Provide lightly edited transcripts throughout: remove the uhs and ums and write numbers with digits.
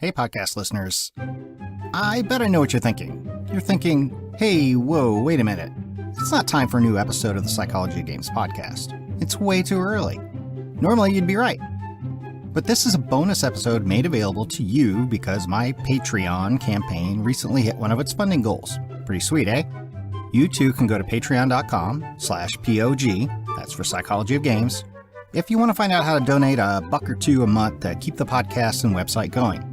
Hey, podcast listeners. I bet I know what you're thinking. You're thinking, hey, whoa, wait a minute. It's not time for a new episode of the Psychology of Games podcast. It's way too early. Normally, you'd be right. But this is a bonus episode made available to you because my Patreon campaign recently hit one of its funding goals. Pretty sweet, eh? You too can go to patreon.com/POG, that's for Psychology of Games, if you want to find out how to donate $1 or $2 a month to keep the podcast and website going.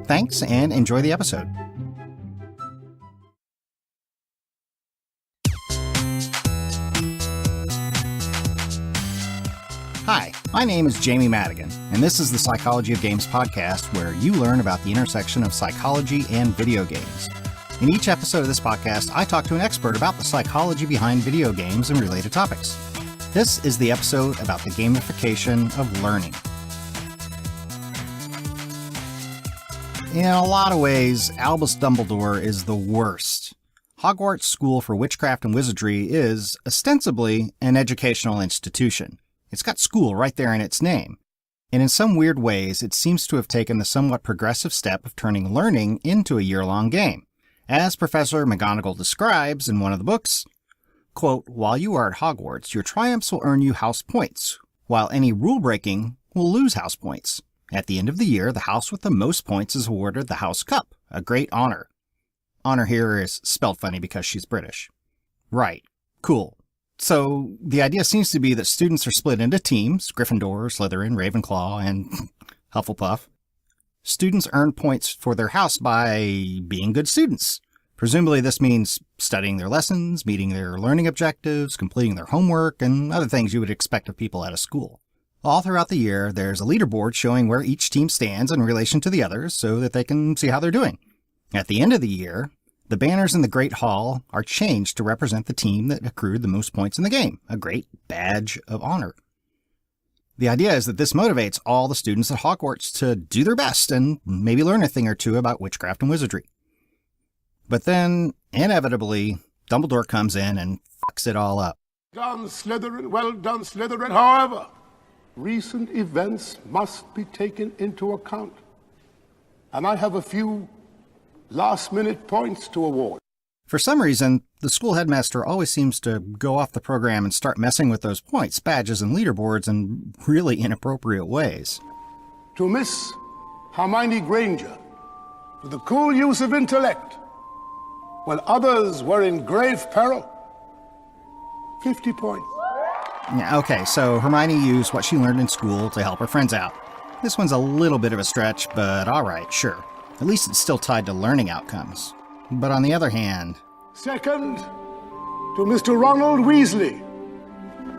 Thanks, and enjoy the episode. Hi, my name is Jamie Madigan, and this is the Psychology of Games podcast, where you learn about the intersection of psychology and video games. In each episode of this podcast, I talk to an expert about the psychology behind video games and related topics. This is the episode about the gamification of learning. In a lot of ways, Albus Dumbledore is the worst. Hogwarts School for Witchcraft and Wizardry is, ostensibly, an educational institution. It's got school right there in its name. And in some weird ways, it seems to have taken the somewhat progressive step of turning learning into a year-long game. As Professor McGonagall describes in one of the books, quote, "While you are at Hogwarts, your triumphs will earn you house points, while any rule-breaking will lose house points. At the end of the year, the house with the most points is awarded the House Cup, a great honor." Honor here is spelled funny because she's British. Right. Cool. So the idea seems to be that students are split into teams, Gryffindor, Slytherin, Ravenclaw, and Hufflepuff. Students earn points for their house by being good students. Presumably this means studying their lessons, meeting their learning objectives, completing their homework, and other things you would expect of people at a school. All throughout the year, there's a leaderboard showing where each team stands in relation to the others so that they can see how they're doing. At the end of the year, the banners in the Great Hall are changed to represent the team that accrued the most points in the game, a great badge of honor. The idea is that this motivates all the students at Hogwarts to do their best and maybe learn a thing or two about witchcraft and wizardry. But then, inevitably, Dumbledore comes in and fucks it all up. Done, Slytherin, well done, Slytherin. However, recent events must be taken into account. And I have a few last-minute points to award. For some reason, the school headmaster always seems to go off the program and start messing with those points, badges, and leaderboards in really inappropriate ways. To Miss Hermione Granger, for the cool use of intellect, when others were in grave peril, 50 points. Yeah, okay, so Hermione used what she learned in school to help her friends out. This one's a little bit of a stretch, but alright, sure. At least it's still tied to learning outcomes. But on the other hand... Second, to Mr. Ronald Weasley,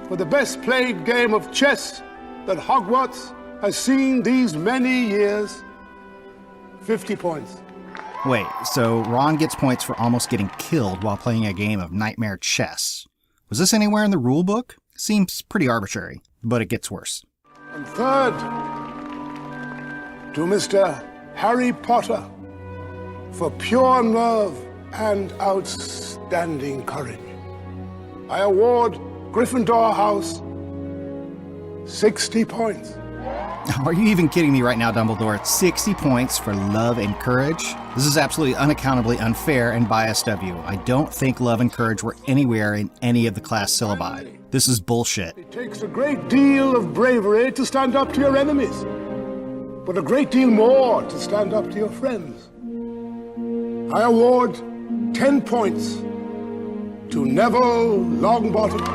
for the best played game of chess that Hogwarts has seen these many years, 50 points. Wait, so Ron gets points for almost getting killed while playing a game of nightmare chess. Was this anywhere in the rule book? Seems pretty arbitrary, but it gets worse. And third, to Mr. Harry Potter, for pure nerve and outstanding courage, I award Gryffindor House 60 points. Are you even kidding me right now, Dumbledore? 60 points for love and courage? This is absolutely unaccountably unfair and biased of you. I don't think love and courage were anywhere in any of the class syllabi. This is bullshit. It takes a great deal of bravery to stand up to your enemies, but a great deal more to stand up to your friends. I award 10 points to Neville Longbottom.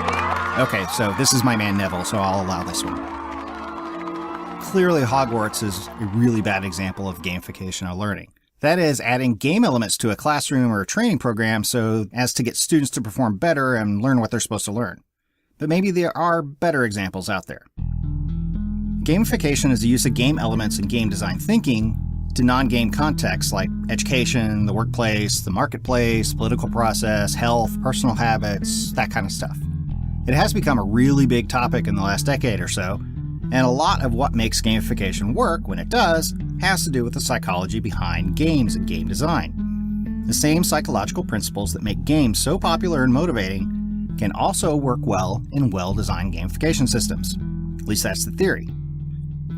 Okay, so this is my man Neville, so I'll allow this one. Clearly, Hogwarts is a really bad example of gamification of learning. That is, adding game elements to a classroom or a training program so as to get students to perform better and learn what they're supposed to learn. But maybe there are better examples out there. Gamification is the use of game elements in game design thinking to non-game contexts like education, the workplace, the marketplace, political process, health, personal habits, that kind of stuff. It has become a really big topic in the last decade or so, and a lot of what makes gamification work when it does has to do with the psychology behind games and game design. The same psychological principles that make games so popular and motivating can also work well in well-designed gamification systems. At least that's the theory.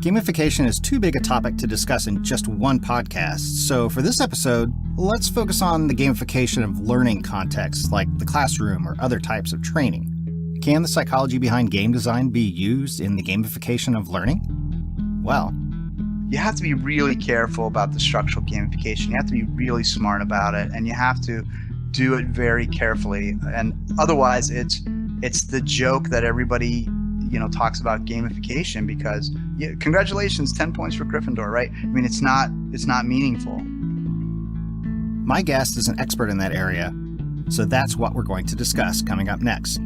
Gamification is too big a topic to discuss in just one podcast, so for this episode, let's focus on the gamification of learning contexts like the classroom or other types of training. Can the psychology behind game design be used in the gamification of learning? Well, you have to be really careful about the structural gamification. You have to be really smart about it, and you have to do it very carefully. And otherwise, it's the joke that everybody talks about gamification because congratulations, 10 points for Gryffindor, right? I mean, it's not meaningful. My guest is an expert in that area, so that's what we're going to discuss coming up next.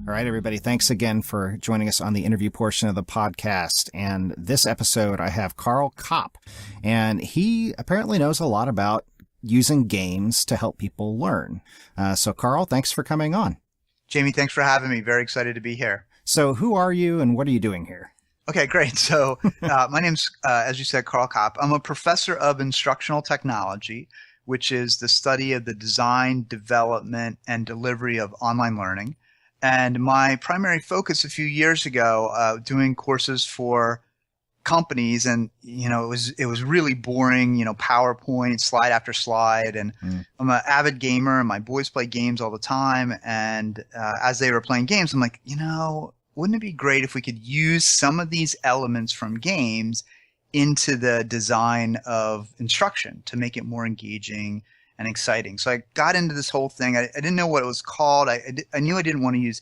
All right, everybody, thanks again for joining us on the interview portion of the podcast. And this episode, I have Carl Kopp, and he apparently knows a lot about using games to help people learn. So, Carl, thanks for coming on. Jamie, thanks for having me. Very excited to be here. So, who are you and what are you doing here? Okay, great. So, my name's, as you said, Carl Kopp. I'm a professor of instructional technology, which is the study of the design, development, and delivery of online learning. And my primary focus a few years ago, doing courses for companies, and it was really boring, PowerPoint, slide after slide. And I'm an avid gamer, and my boys play games all the time. And as they were playing games, I'm like, wouldn't it be great if we could use some of these elements from games into the design of instruction to make it more engaging and exciting? So I got into this whole thing. I didn't know what it was called. I knew I didn't want to use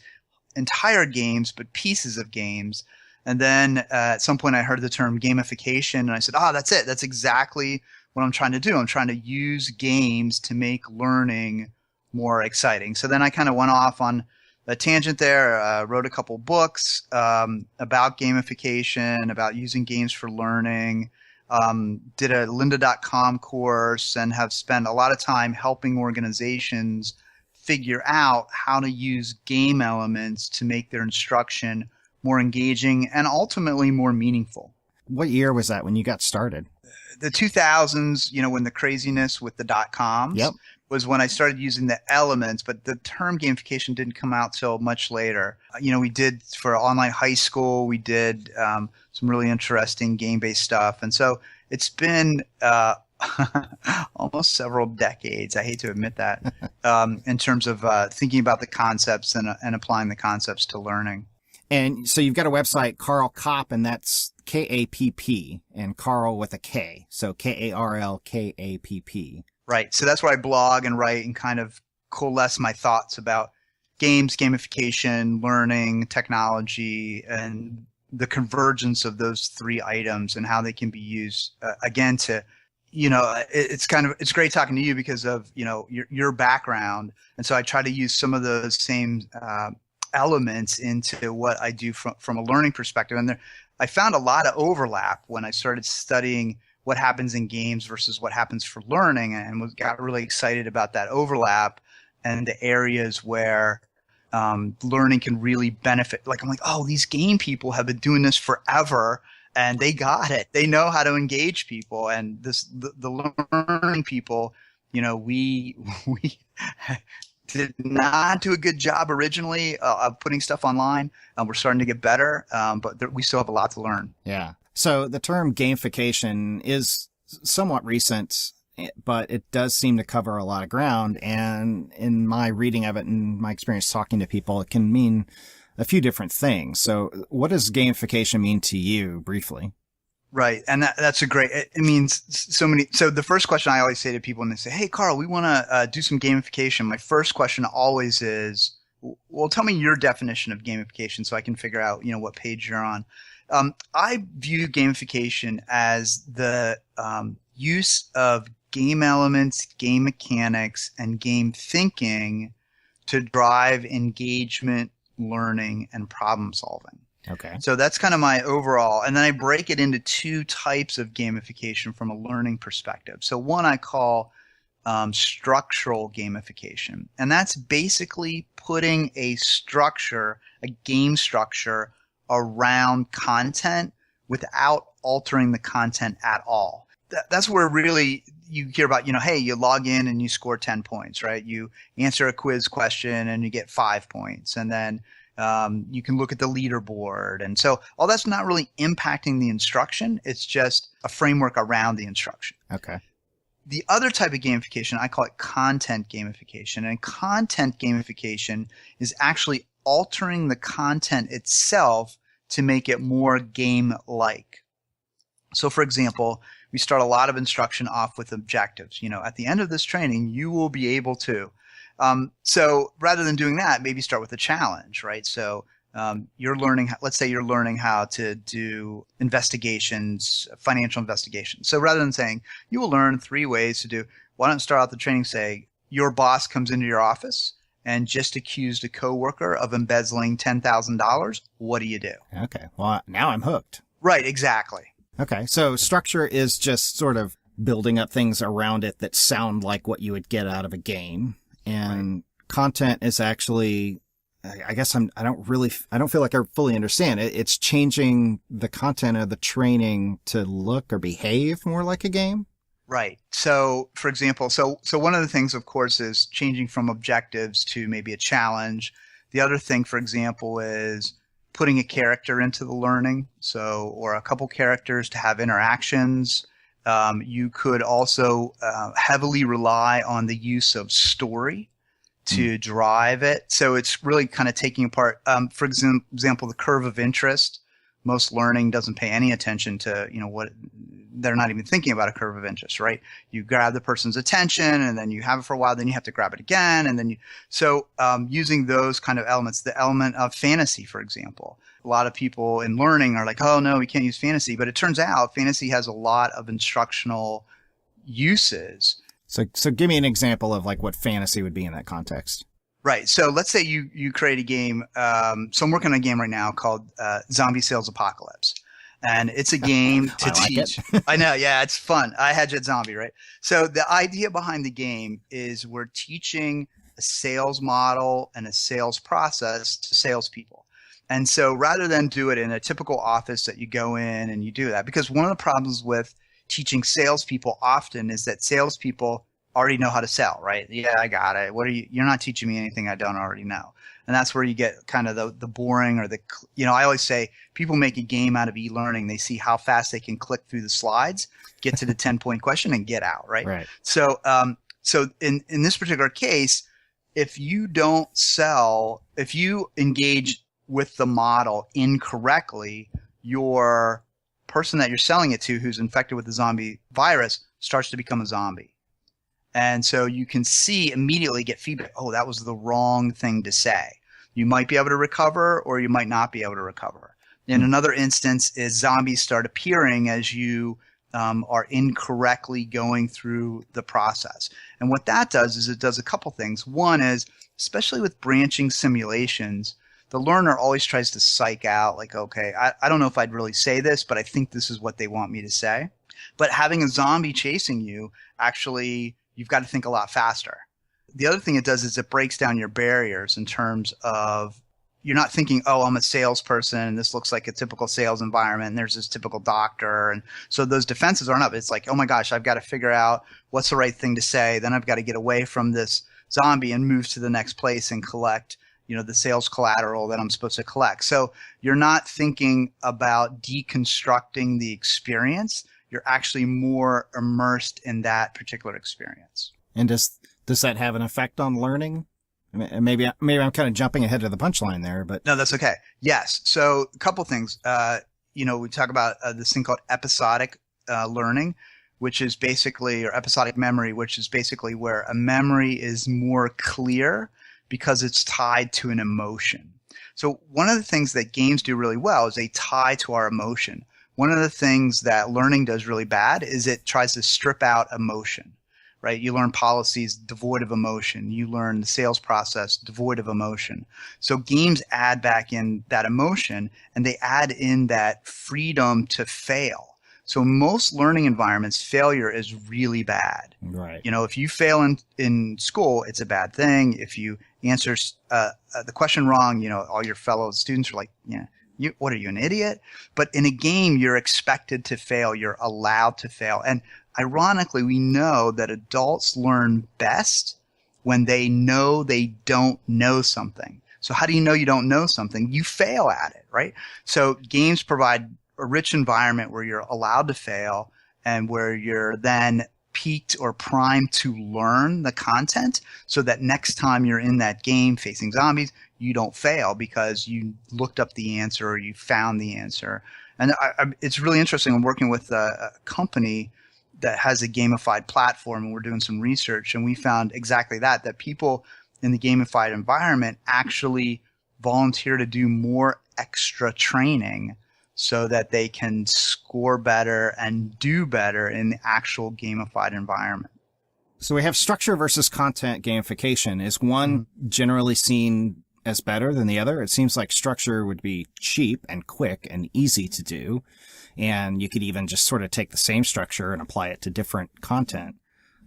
entire games, but pieces of games. And then at some point I heard the term gamification, and I said, that's it. That's exactly what I'm trying to do. I'm trying to use games to make learning more exciting. So then I kind of went off on a tangent there, wrote a couple books about gamification, about using games for learning, did a lynda.com course, and have spent a lot of time helping organizations figure out how to use game elements to make their instruction more engaging and ultimately more meaningful. What year was that when you got started? The 2000s, when the craziness with the .coms was when I started using the elements, but the term gamification didn't come out till much later. We did for online high school, we did some really interesting game-based stuff. And so it's been almost several decades, I hate to admit that, in terms of thinking about the concepts and applying the concepts to learning. And so you've got a website, Carl Kopp, and that's K-A-P-P, and Carl with a K, so K-A-R-L-K-A-P-P. Right. So that's where I blog and write and kind of coalesce my thoughts about games, gamification, learning, technology, and the convergence of those three items and how they can be used, again, to, it's great talking to you because of, your background. And so I try to use some of those same elements into what I do from a learning perspective. And I found a lot of overlap when I started studying what happens in games versus what happens for learning, and got really excited about that overlap and the areas where learning can really benefit. I'm like, these game people have been doing this forever, and they got it. They know how to engage people, and the learning people, we did not do a good job originally of putting stuff online. We're starting to get better, but we still have a lot to learn. Yeah. So the term gamification is somewhat recent, but it does seem to cover a lot of ground. And in my reading of it and my experience talking to people, it can mean a few different things. So what does gamification mean to you briefly? Right. And that's it means so many. So the first question I always say to people when they say, hey, Carl, we want to do some gamification. My first question always is, well, tell me your definition of gamification so I can figure out, what page you're on. I view gamification as the use of game elements, game mechanics, and game thinking to drive engagement, learning, and problem solving. Okay. So that's kind of my overall. And then I break it into two types of gamification from a learning perspective. So one I call structural gamification. And that's basically putting a game structure around content without altering the content at all. That's where really, you hear about, hey, you log in and you score 10 points, right? You answer a quiz question and you get 5 points. And then you can look at the leaderboard. And so all that's not really impacting the instruction. It's just a framework around the instruction. Okay. The other type of gamification, I call it content gamification. And content gamification is actually altering the content itself to make it more game-like. So, for example, we start a lot of instruction off with objectives. At the end of this training, you will be able to. So rather than doing that, maybe start with a challenge, right? So you're learning, let's say you're learning how to do investigations, financial investigations. So rather than saying, you will learn 3 ways to do, why don't you start out the training, say, your boss comes into your office and just accused a coworker of embezzling $10,000. What do you do? Okay. Well, now I'm hooked. Right, exactly. Okay. So structure is just sort of building up things around it that sound like what you would get out of a game. And content is actually, I guess I don't feel like I fully understand it. It's changing the content of the training to look or behave more like a game. Right. So, for example, so one of the things, of course, is changing from objectives to maybe a challenge. The other thing, for example, is putting a character into the learning. So, or a couple characters to have interactions. You could also heavily rely on the use of story to drive it. So it's really kind of taking apart, for example, the curve of interest. Most learning doesn't pay any attention to, what they're not even thinking about a curve of interest, right? You grab the person's attention and then you have it for a while, then you have to grab it again. And then using those kind of elements, the element of fantasy, for example. A lot of people in learning are like, oh no, we can't use fantasy. But it turns out fantasy has a lot of instructional uses. So give me an example of like what fantasy would be in that context. Right. So let's say you create a game. So I'm working on a game right now called Zombie Sales Apocalypse. And it's a game to teach. I know. Yeah, it's fun. I had Jet Zombie, right? So the idea behind the game is we're teaching a sales model and a sales process to salespeople. And so rather than do it in a typical office that you go in and you do that, because one of the problems with teaching salespeople often is that salespeople already know how to sell, right? Yeah, I got it. You're not teaching me anything I don't already know. And that's where you get kind of the boring or I always say people make a game out of e-learning. They see how fast they can click through the slides, get to the 10-point question and get out, right? Right. So, in this particular case, if you don't sell, if you engage with the model incorrectly, your person that you're selling it to who's infected with the zombie virus starts to become a zombie. And so you can immediately get feedback. Oh, that was the wrong thing to say. You might be able to recover or you might not be able to recover. In another instance is zombies start appearing as you are incorrectly going through the process. And what that does is it does a couple things. One is, especially with branching simulations, the learner always tries to psych out like, okay, I don't know if I'd really say this, but I think this is what they want me to say. But having a zombie chasing you, actually, you've got to think a lot faster. The other thing it does is it breaks down your barriers in terms of you're not thinking, oh, I'm a salesperson and this looks like a typical sales environment and there's this typical doctor. And so those defenses aren't up. It's like, oh my gosh, I've got to figure out what's the right thing to say. Then I've got to get away from this zombie and move to the next place and collect, the sales collateral that I'm supposed to collect. So you're not thinking about deconstructing the experience. You're actually more immersed in that particular experience. And does that have an effect on learning? I mean, maybe I'm kind of jumping ahead to the punchline there, but no, that's okay. Yes. So a couple things. We talk about this thing called episodic learning, which is basically, or episodic memory, which is basically where a memory is more clear because it's tied to an emotion. So one of the things that games do really well is they tie to our emotion. One of the things that learning does really bad is it tries to strip out emotion, right? You learn policies devoid of emotion. You learn the sales process devoid of emotion. So games add back in that emotion and they add in that freedom to fail. So in most learning environments, failure is really bad. Right. If you fail in school, it's a bad thing. If you answer the question wrong, all your fellow students are like, yeah. What are you, an idiot? But in a game, you're expected to fail. You're allowed to fail. And ironically, we know that adults learn best when they know they don't know something. So how do you know you don't know something? You fail at it, right? So games provide a rich environment where you're allowed to fail and where you're then peaked or primed to learn the content so that next time you're in that game facing zombies, you don't fail because you looked up the answer or you found the answer. And it's really interesting. I'm working with a company that has a gamified platform, and we're doing some research, and we found exactly that people in the gamified environment actually volunteer to do more extra training so that they can score better and do better in the actual gamified environment. So we have structure versus content gamification. Is one generally seen as better than the other? It seems like structure would be cheap and quick and easy to do. And you could even just sort of take the same structure and apply it to different content.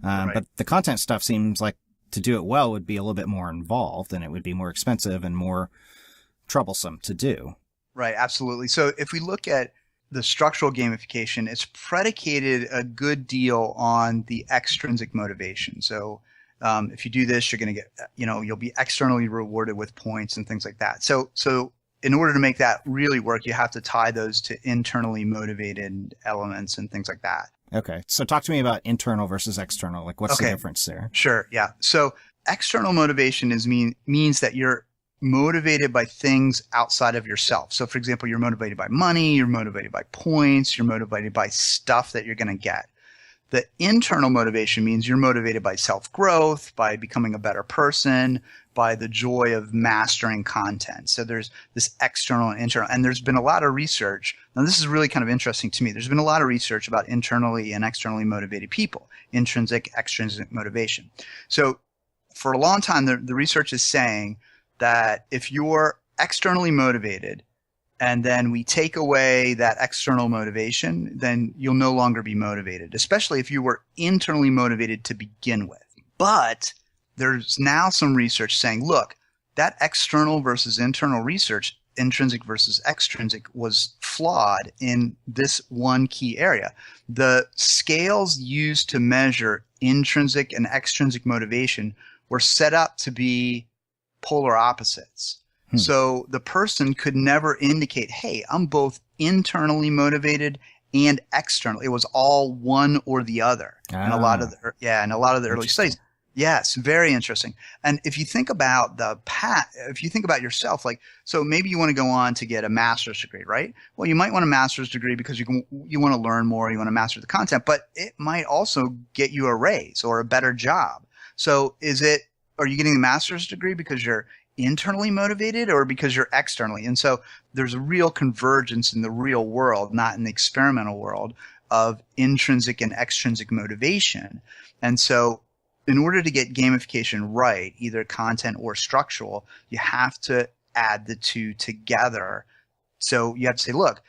Right. But the content stuff seems like to do it well would be a little bit more involved, and it would be more expensive and more troublesome to do. Right, absolutely. So if we look at the structural gamification, it's predicated a good deal on the extrinsic motivation. So if you do this, you're going to get, you'll be externally rewarded with points and things like that. So in order to make that really work, you have to tie those to internally motivated elements and things like that. Okay. So talk to me about internal versus external. Like, what's the difference there? Sure. Yeah. So external motivation means that you're motivated by things outside of yourself. So for example, you're motivated by money, you're motivated by points, you're motivated by stuff that you're going to get. The internal motivation means you're motivated by self-growth, by becoming a better person, by the joy of mastering content. So there's this external and internal, and there's been a lot of research. Now this is really kind of interesting to me. There's been a lot of research about internally and externally motivated people, intrinsic, extrinsic motivation. So for a long time, the research is saying that if you're externally motivated and then we take away that external motivation, then you'll no longer be motivated, especially if you were internally motivated to begin with. But there's now some research saying, look, that external versus internal research, intrinsic versus extrinsic, was flawed in this one key area. The scales used to measure intrinsic and extrinsic motivation were set up to be polar opposites. So the person could never indicate, hey, I'm both internally motivated and external. It was all one or the other. In a lot of the early studies. Yes, very interesting. And if you think about if you think about yourself, like, so maybe you want to go on to get a master's degree, right? Well, you might want a master's degree because you want to learn more, you want to master the content, but it might also get you a raise or a better job. So are you getting a master's degree because you're internally motivated or because you're externally? And so there's a real convergence in the real world, not in the experimental world, of intrinsic and extrinsic motivation. And so in order to get gamification right, either content or structural, you have to add the two together. So you have to say, look,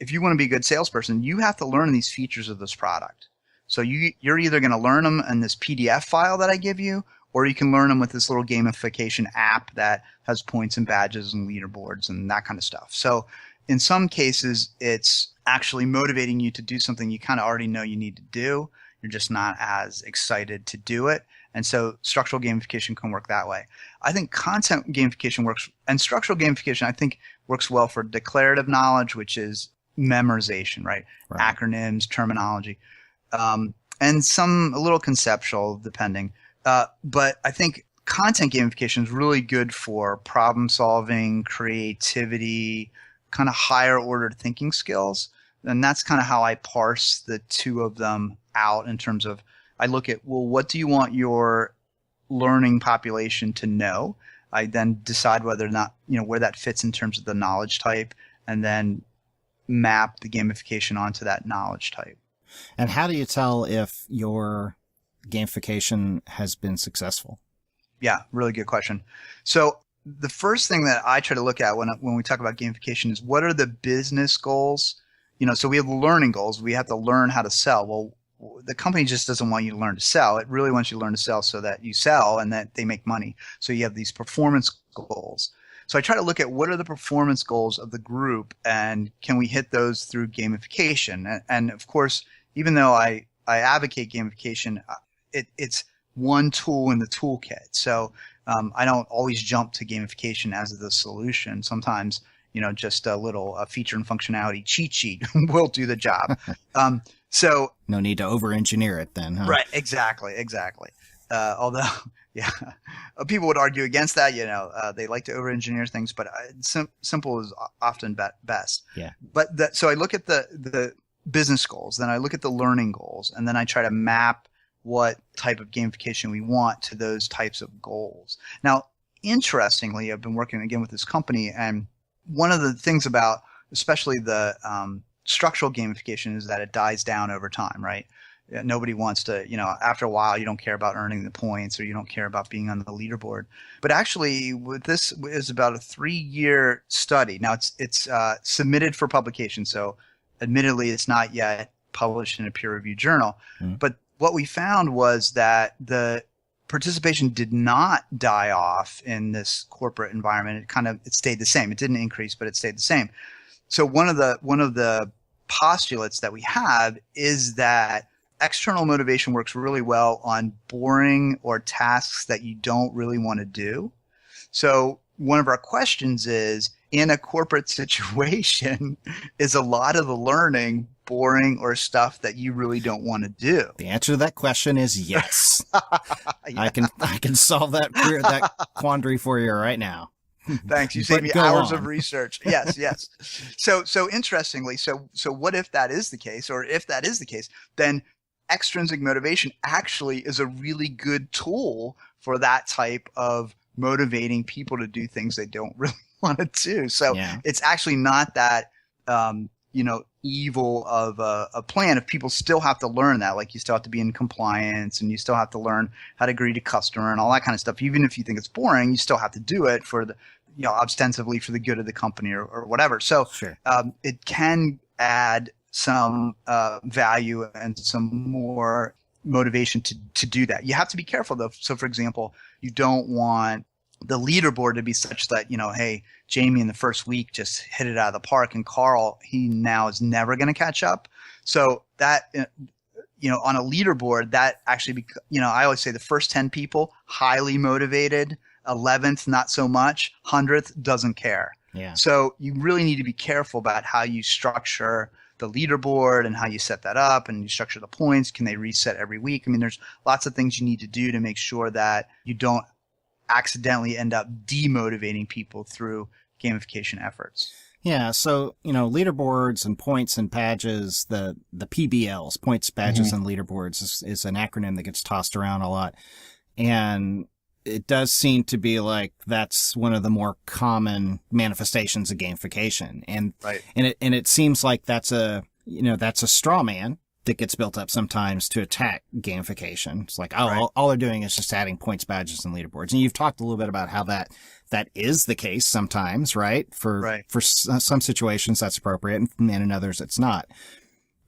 if you want to be a good salesperson, you have to learn these features of this product. So you're either going to learn them in this PDF file that I give you, or you can learn them with this little gamification app that has points and badges and leaderboards and that kind of stuff. So in some cases, it's actually motivating you to do something you kind of already know you need to do. You're just not as excited to do it. And so structural gamification can work that way. I think content gamification works, and structural gamification, I think, works well for declarative knowledge, which is memorization, right? Acronyms, terminology, and a little conceptual, depending. But I think content gamification is really good for problem solving, creativity, kind of higher order thinking skills. And that's kind of how I parse the two of them out in terms of, I look at, well, what do you want your learning population to know? I then decide whether or not, where that fits in terms of the knowledge type, and then map the gamification onto that knowledge type. And how do you tell if your gamification has been successful? Yeah, really good question. So the first thing that I try to look at when we talk about gamification is, what are the business goals? So we have learning goals. We have to learn how to sell. Well, the company just doesn't want you to learn to sell. It really wants you to learn to sell so that you sell and that they make money. So you have these performance goals. So I try to look at what are the performance goals of the group, and can we hit those through gamification? And of course, even though I I advocate gamification, it's one tool in the toolkit. So I don't always jump to gamification as the solution. Sometimes, just a little feature and functionality cheat sheet will do the job. So no need to over-engineer it then, huh? Right, exactly. Although, yeah, people would argue against that. They like to over-engineer things, but simple is often best. Yeah. But so I look at the business goals, then I look at the learning goals, and then I try to map what type of gamification we want to those types of goals. Now, interestingly, I've been working again with this company, and one of the things about especially the structural gamification is that it dies down over time, right? Nobody wants to, after a while, you don't care about earning the points or you don't care about being on the leaderboard. But actually, this is about a 3-year study. Now, it's submitted for publication, so admittedly, it's not yet published in a peer-reviewed journal. Mm-hmm. But what we found was that the participation did not die off in this corporate environment. It stayed the same. It didn't increase, but it stayed the same. So one of the postulates that we have is that external motivation works really well on boring or tasks that you don't really want to do. So one of our questions is, in a corporate situation, is a lot of the learning boring or stuff that you really don't want to do? The answer to that question is yes. Yeah. I can solve that quandary for you right now. Thanks. You saved me hours of research. Yes. So interestingly, so what if that is the case, or if that is the case, then extrinsic motivation actually is a really good tool for that type of motivating people to do things they don't really want to do. So It's actually not that, evil of a plan if people still have to learn that. Like, you still have to be in compliance, and you still have to learn how to agree to customer and all that kind of stuff. Even if you think it's boring, you still have to do it for the, ostensibly for the good of the company or whatever. So sure. It can add some value and some more motivation to do that. You have to be careful though. So for example, you don't want the leaderboard to be such that, hey, Jamie in the first week just hit it out of the park, and Carl, he now is never going to catch up. So that, on a leaderboard, that actually, I always say the first 10 people, highly motivated, 11th, not so much, 100th doesn't care. Yeah. So you really need to be careful about how you structure the leaderboard and how you set that up, and you structure the points. Can they reset every week? I mean, there's lots of things you need to do to make sure that you don't accidentally end up demotivating people through gamification efforts. Yeah, so, leaderboards and points and badges, the PBLs, points, badges, and leaderboards is an acronym that gets tossed around a lot. And it does seem to be like that's one of the more common manifestations of gamification. And right. and it seems like that's a straw man that gets built up sometimes to attack gamification. It's like, right. all they're doing is just adding points, badges, and leaderboards. And you've talked a little bit about how that is the case sometimes, right? For some situations that's appropriate, and in others it's not.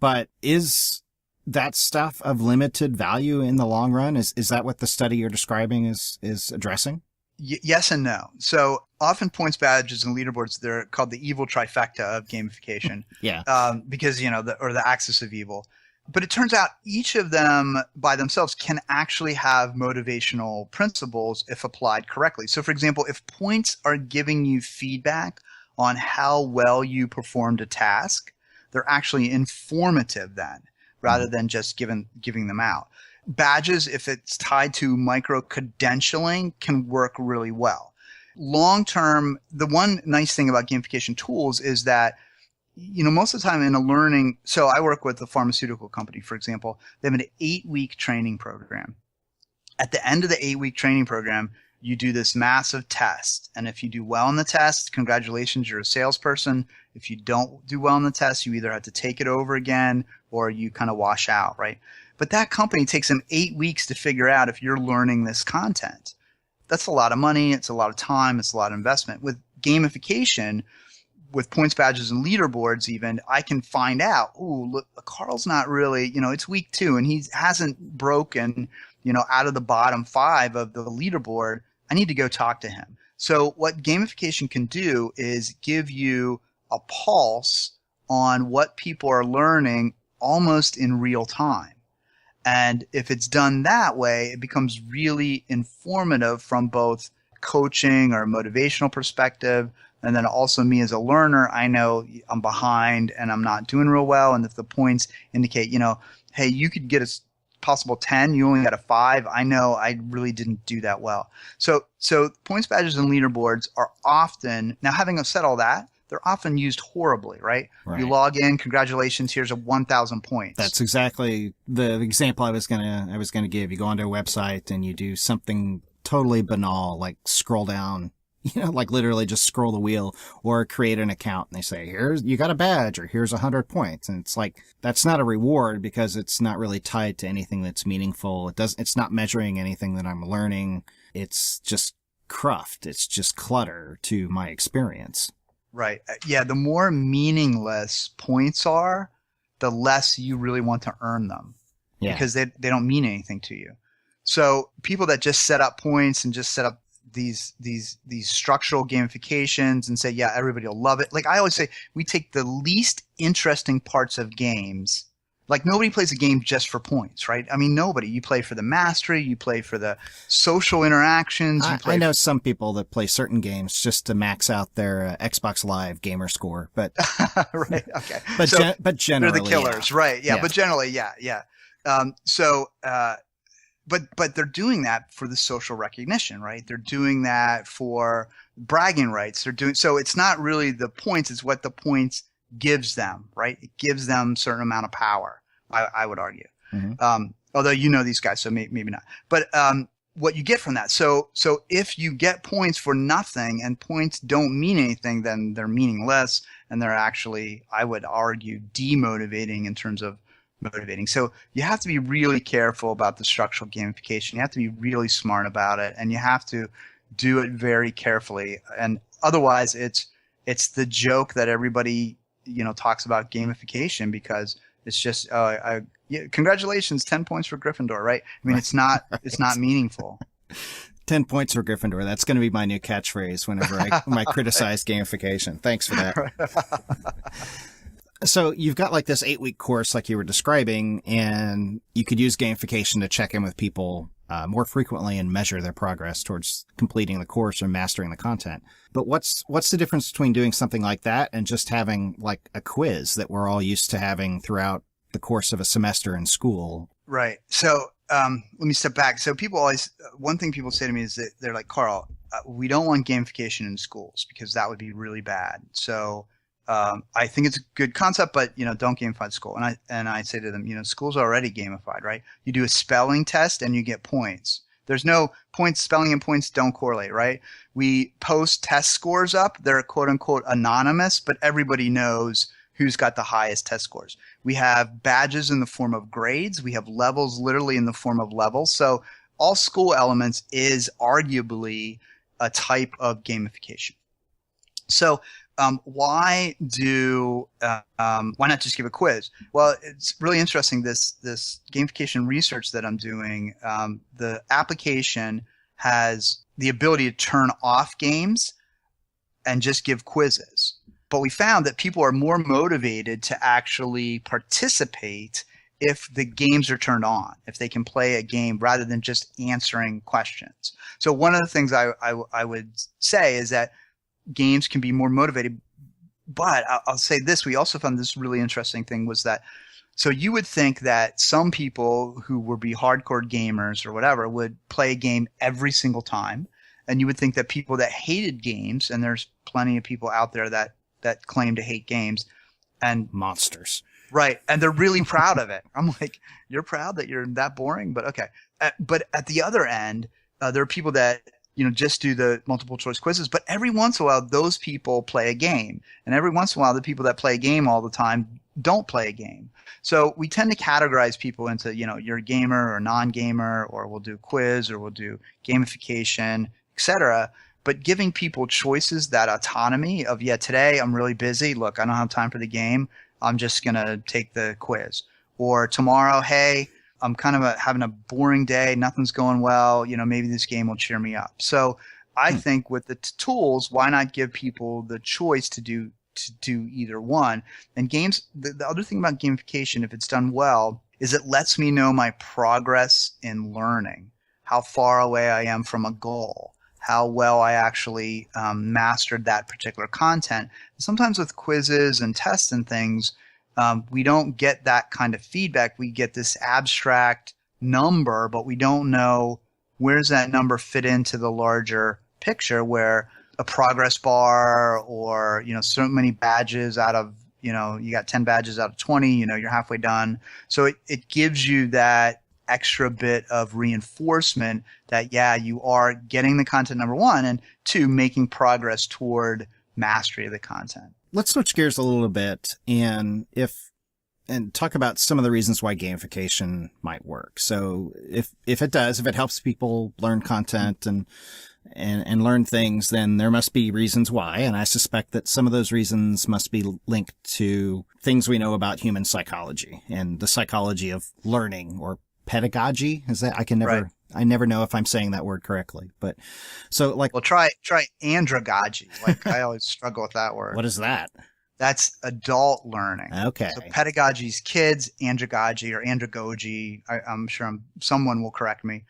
But is that stuff of limited value in the long run? Is that what the study you're describing is addressing? Yes and no. So often points, badges, and leaderboards, they're called the evil trifecta of gamification. Yeah. Because, the axis of evil. But it turns out each of them by themselves can actually have motivational principles if applied correctly. So for example, if points are giving you feedback on how well you performed a task, they're actually informative then, rather than just giving them out. Badges, if it's tied to micro-credentialing, can work really well. Long-term, the one nice thing about gamification tools is that, most of the time in a learning, so I work with a pharmaceutical company, for example, they have an 8-week training program. At the end of the 8-week training program, you do this massive test. And if you do well in the test, congratulations, you're a salesperson. If you don't do well in the test, you either have to take it over again or you kind of wash out, right? But that company takes them 8 weeks to figure out if you're learning this content. That's a lot of money. It's a lot of time. It's a lot of investment. With gamification, with points, badges, and leaderboards even, I can find out, look, Carl's not really, it's week 2 and he hasn't broken, out of the bottom 5 of the leaderboard. I need to go talk to him. So what gamification can do is give you a pulse on what people are learning almost in real time. And if it's done that way, it becomes really informative from both coaching or motivational perspective. And then also me as a learner, I know I'm behind and I'm not doing real well. And if the points indicate, hey, you could get a possible 10, you only got a 5, I know I really didn't do that well. So points badges and leaderboards are often, now having said all that, they're often used horribly, right? You log in, congratulations, here's a 1,000 points. That's exactly the example I was gonna give. You go onto a website and you do something totally banal, like scroll down, like literally just scroll the wheel, or create an account and they say, here's, you got a badge, or here's 100 points. And it's like, that's not a reward because it's not really tied to anything that's meaningful. It's not measuring anything that I'm learning. It's just cruft. It's just clutter to my experience. Right. Yeah. The more meaningless points are, the less you really want to earn them because they don't mean anything to you. So people that just set up points and just set up these structural gamifications and say, yeah, everybody will love it. Like I always say, we take the least interesting parts of games. Like nobody plays a game just for points, right? I mean, nobody. You play for the mastery. You play for the social interactions. I know some people that play certain games just to max out their Xbox Live gamer score, but right, okay. But generally, they're the killers, right? Yeah, but generally, yeah. But they're doing that for the social recognition, right? They're doing that for bragging rights. So it's not really the points; it's what the points gives them, right? It gives them a certain amount of power, I would argue. Mm-hmm. Although these guys, so maybe not. But what you get from that. So if you get points for nothing and points don't mean anything, then they're meaningless and they're actually, I would argue, demotivating in terms of motivating. So you have to be really careful about the structural gamification. You have to be really smart about it, and you have to do it very carefully. And otherwise, it's the joke that everybody talks about gamification because it's just congratulations, 10 points for Gryffindor, right? I mean, it's not meaningful. 10 points for Gryffindor. That's going to be my new catchphrase whenever I criticize gamification. Thanks for that. So you've got like this 8-week course like you were describing, and you could use gamification to check in with people more frequently and measure their progress towards completing the course or mastering the content. But what's the difference between doing something like that and just having like a quiz that we're all used to having throughout the course of a semester in school? Right. So let me step back. So people always, one thing people say to me is that they're like, Carl, we don't want gamification in schools because that would be really bad. So I think it's a good concept, but don't gamify school. And I say to them, school's already gamified, right? You do a spelling test and you get points. There's no points. Spelling and points don't correlate, right? We post test scores up. They're quote unquote anonymous, but everybody knows who's got the highest test scores. We have badges in the form of grades. We have levels literally in the form of levels. So all school elements is arguably a type of gamification. So why not just give a quiz? Well, it's really interesting. This gamification research that I'm doing, the application has the ability to turn off games and just give quizzes. But we found that people are more motivated to actually participate if the games are turned on, if they can play a game rather than just answering questions. So one of the things I would say is that games can be more motivated. But I'll say this, we also found this really interesting thing was that, so you would think that some people who would be hardcore gamers or whatever would play a game every single time. And you would think that people that hated games, and there's plenty of people out there that claim to hate games, and monsters. Right. And they're really proud of it. I'm like, you're proud that you're that boring? But okay. But at the other end, there are people that just do the multiple choice quizzes. But every once in a while, those people play a game. And every once in a while, the people that play a game all the time don't play a game. So we tend to categorize people into, you're a gamer or non-gamer, or we'll do quiz, or we'll do gamification, etc. But giving people choices, that autonomy of, today I'm really busy. Look, I don't have time for the game. I'm just going to take the quiz. Or tomorrow, hey, I'm kind of having a boring day. Nothing's going well. Maybe this game will cheer me up. So I think with the tools, why not give people the choice to do either one? And games, the other thing about gamification, if it's done well, is it lets me know my progress in learning, how far away I am from a goal, how well I actually mastered that particular content. Sometimes with quizzes and tests and things, we don't get that kind of feedback. We get this abstract number, but we don't know where does that number fit into the larger picture, where a progress bar or, so many badges out of, you got 10 badges out of 20, you're halfway done. So it gives you that extra bit of reinforcement that, yeah, you are getting the content, number one, and two, making progress toward mastery of the content. Let's switch gears a little bit and talk about some of the reasons why gamification might work. So if it helps people learn content and learn things, then there must be reasons why. And I suspect that some of those reasons must be linked to things we know about human psychology and the psychology of learning, or pedagogy. Is that, I never know if I'm saying that word correctly, but so like, well, try andragogy. Like I always struggle with that word. What is that? That's adult learning. Okay. So pedagogy is kids, andragogy or andragogy, I'm sure someone will correct me,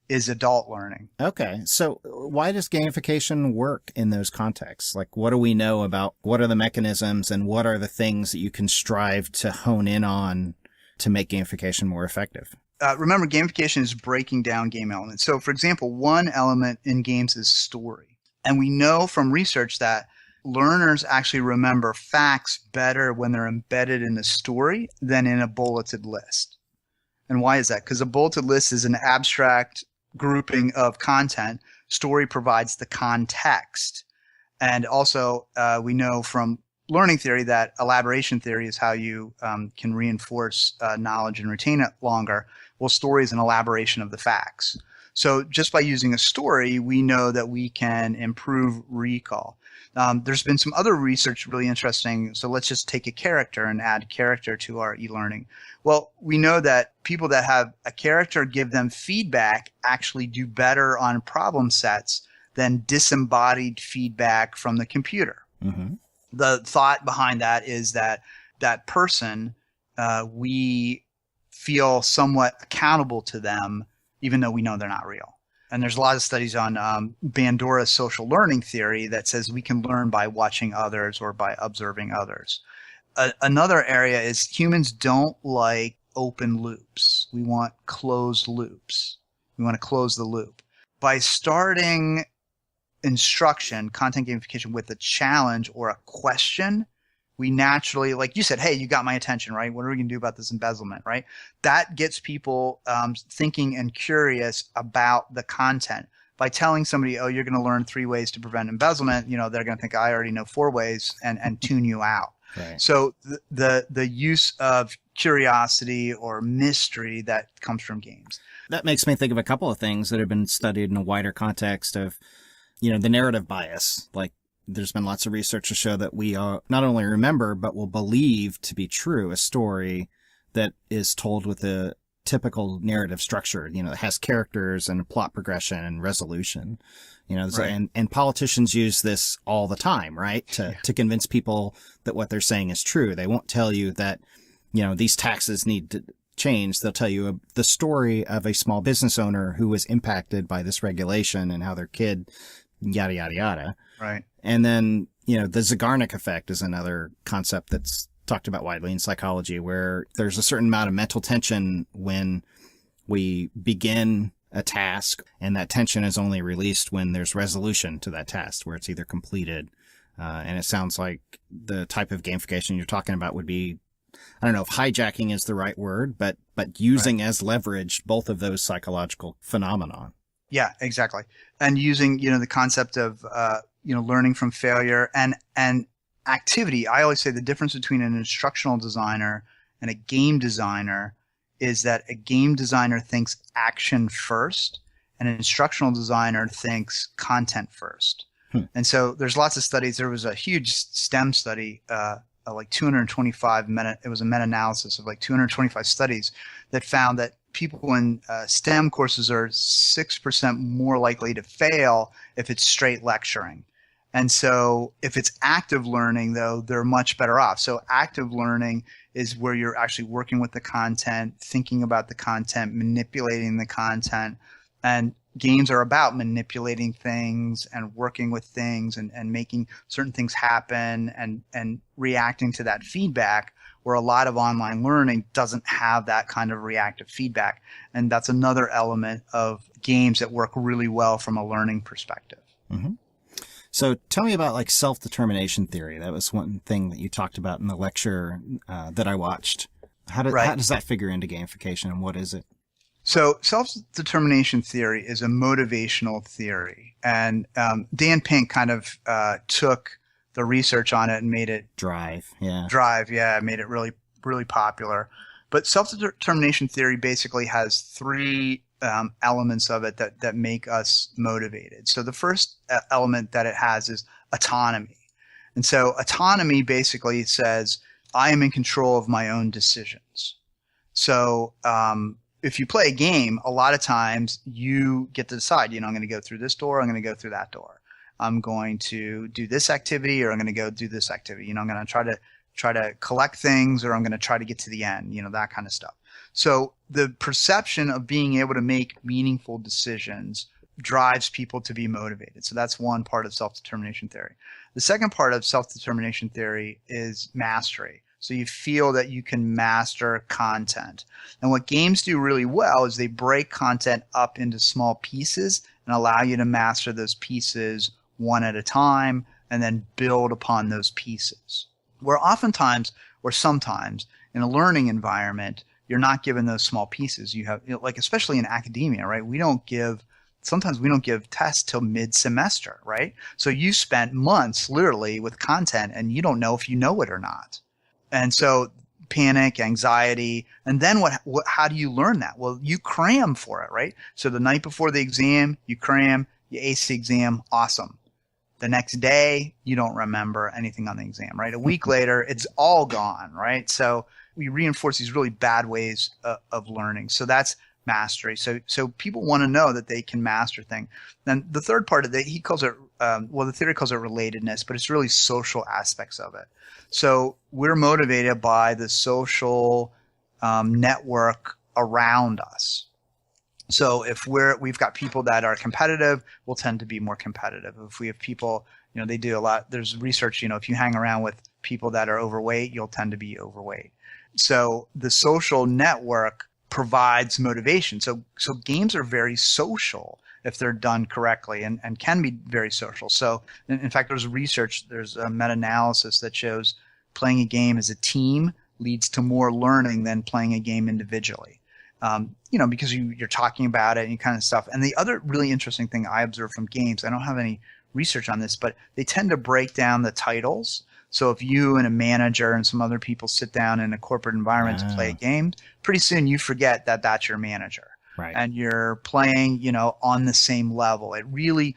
is adult learning. Okay. So why does gamification work in those contexts? Like, what do we know about what are the mechanisms and what are the things that you can strive to hone in on to make gamification more effective? Remember, gamification is breaking down game elements. So, for example, one element in games is story. And we know from research that learners actually remember facts better when they're embedded in a story than in a bulleted list. And why is that? Because a bulleted list is an abstract grouping of content. Story provides the context. And also, we know from learning theory that elaboration theory is how you can reinforce knowledge and retain it longer. Well, story is an elaboration of the facts. So just by using a story, we know that we can improve recall. There's been some other research really interesting. So let's just take a character and add character to our e-learning. Well, we know that people that have a character give them feedback actually do better on problem sets than disembodied feedback from the computer. Mm-hmm. The thought behind that is that that person, we feel somewhat accountable to them, even though we know they're not real. And there's a lot of studies on Bandura's social learning theory that says we can learn by watching others or by observing others. Another area is humans don't like open loops. We want closed loops. We want to close the loop. By starting instruction, content gamification, with a challenge or a question, we naturally, like you said, hey, you got my attention, right? What are we going to do about this embezzlement, right? That gets people thinking and curious about the content. By telling somebody, oh, you're going to learn 3 ways to prevent embezzlement, they're going to think, I already know 4 ways, and tune you out. Right. So the use of curiosity or mystery that comes from games. That makes me think of a couple of things that have been studied in a wider context of, the narrative bias. Like, there's been lots of research to show that we not only remember, but will believe to be true a story that is told with a typical narrative structure, that has characters and plot progression and resolution, right. And politicians use this all the time, right? To convince people that what they're saying is true. They won't tell you that, these taxes need to change. They'll tell you the story of a small business owner who was impacted by this regulation and how their kid, yada, yada, yada. Right. And then, the Zeigarnik effect is another concept that's talked about widely in psychology, where there's a certain amount of mental tension when we begin a task, and that tension is only released when there's resolution to that task, where it's either completed. And it sounds like the type of gamification you're talking about would be, I don't know if hijacking is the right word, but using right. as leverage both of those psychological phenomena. Yeah, exactly. And using, the concept of, learning from failure and activity. I always say the difference between an instructional designer and a game designer is that a game designer thinks action first and an instructional designer thinks content first. And so there's lots of studies. There was a huge STEM study, like 225 it was a meta-analysis of like 225 studies that found that people in STEM courses are 6% more likely to fail if it's straight lecturing. And so if it's active learning, though, they're much better off. So active learning is where you're actually working with the content, thinking about the content, manipulating the content. And games are about manipulating things and working with things and making certain things happen and reacting to that feedback, where a lot of online learning doesn't have that kind of reactive feedback. And that's another element of games that work really well from a learning perspective. Mm-hmm. So tell me about like self-determination theory. That was one thing that you talked about in the lecture that I watched. How does that figure into gamification, and what is it? So self-determination theory is a motivational theory. And Dan Pink kind of took the research on it and made it Drive, made it really, really popular. But self-determination theory basically has three elements of it that make us motivated. So the first element that it has is autonomy. And so autonomy basically says, I am in control of my own decisions. So if you play a game, a lot of times you get to decide, I'm going to go through this door, I'm going to go through that door. I'm going to do this activity, or I'm going to go do this activity. I'm going to try to collect things, or I'm going to try to get to the end, that kind of stuff. So the perception of being able to make meaningful decisions drives people to be motivated. So that's one part of self-determination theory. The second part of self-determination theory is mastery. So you feel that you can master content. And what games do really well is they break content up into small pieces and allow you to master those pieces one at a time and then build upon those pieces. Where oftentimes, or sometimes, in a learning environment, you're not given those small pieces. You have, like, especially in academia, right? Sometimes we don't give tests till mid-semester, right? So you spent months literally with content and you don't know if you know it or not. And so panic, anxiety, and then how do you learn that? Well, you cram for it, right? So the night before the exam, you cram, you ace the exam, awesome. The next day, you don't remember anything on the exam, right? A week later, it's all gone, right? So we reinforce these really bad ways of learning. So that's mastery. So people want to know that they can master things. Then the third part of it, he calls it, the theory calls it relatedness, but it's really social aspects of it. So we're motivated by the social network around us. So if we've got people that are competitive, we'll tend to be more competitive. If we have people, they do a lot. There's research, if you hang around with people that are overweight, you'll tend to be overweight. So the social network provides motivation. So games are very social if they're done correctly and can be very social. So in fact, there's a meta-analysis that shows playing a game as a team leads to more learning than playing a game individually. Because you're talking about it and kind of stuff. And the other really interesting thing I observe from games, I don't have any research on this, but they tend to break down the titles. So if you and a manager and some other people sit down in a corporate environment to play a game, pretty soon you forget that that's your manager. Right. And you're playing, on the same level. It really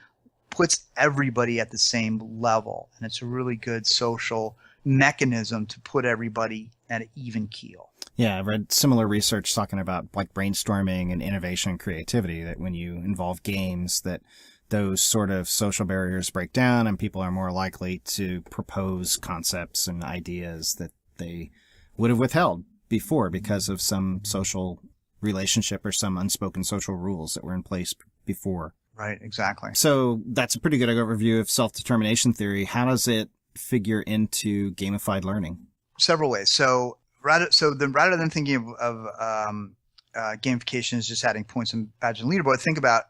puts everybody at the same level. And it's a really good social mechanism to put everybody at an even keel. Yeah, I've read similar research talking about like brainstorming and innovation and creativity, that when you involve games, that those sort of social barriers break down and people are more likely to propose concepts and ideas that they would have withheld before because of some social relationship or some unspoken social rules that were in place before. Right, exactly. So that's a pretty good overview of self-determination theory. How does it figure into gamified learning? Several ways. So rather than thinking of gamification as just adding points and badge and leaderboard, think about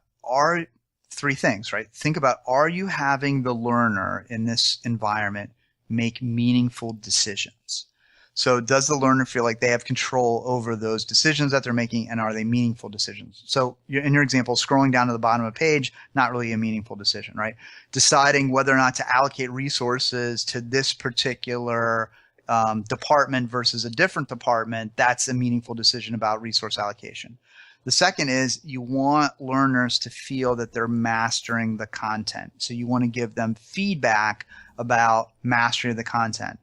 three things, right? Think about, are you having the learner in this environment make meaningful decisions? So does the learner feel like they have control over those decisions that they're making, and are they meaningful decisions? So in your example, scrolling down to the bottom of a page, not really a meaningful decision, right? Deciding whether or not to allocate resources to this particular department versus a different department, that's a meaningful decision about resource allocation. The second is you want learners to feel that they're mastering the content. So you want to give them feedback about mastery of the content.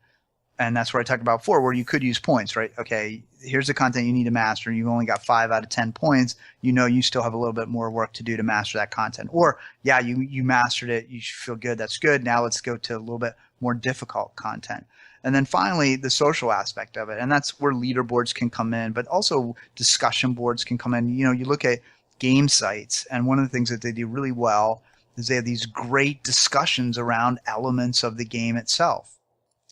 And that's what I talked about before, where you could use points, right? Okay, here's the content you need to master. You've only got 5 out of 10 points. You still have a little bit more work to do to master that content. Or, yeah, you mastered it. You should feel good. That's good. Now let's go to a little bit more difficult content. And then finally, the social aspect of it. And that's where leaderboards can come in, but also discussion boards can come in. You look at game sites, and one of the things that they do really well is they have these great discussions around elements of the game itself.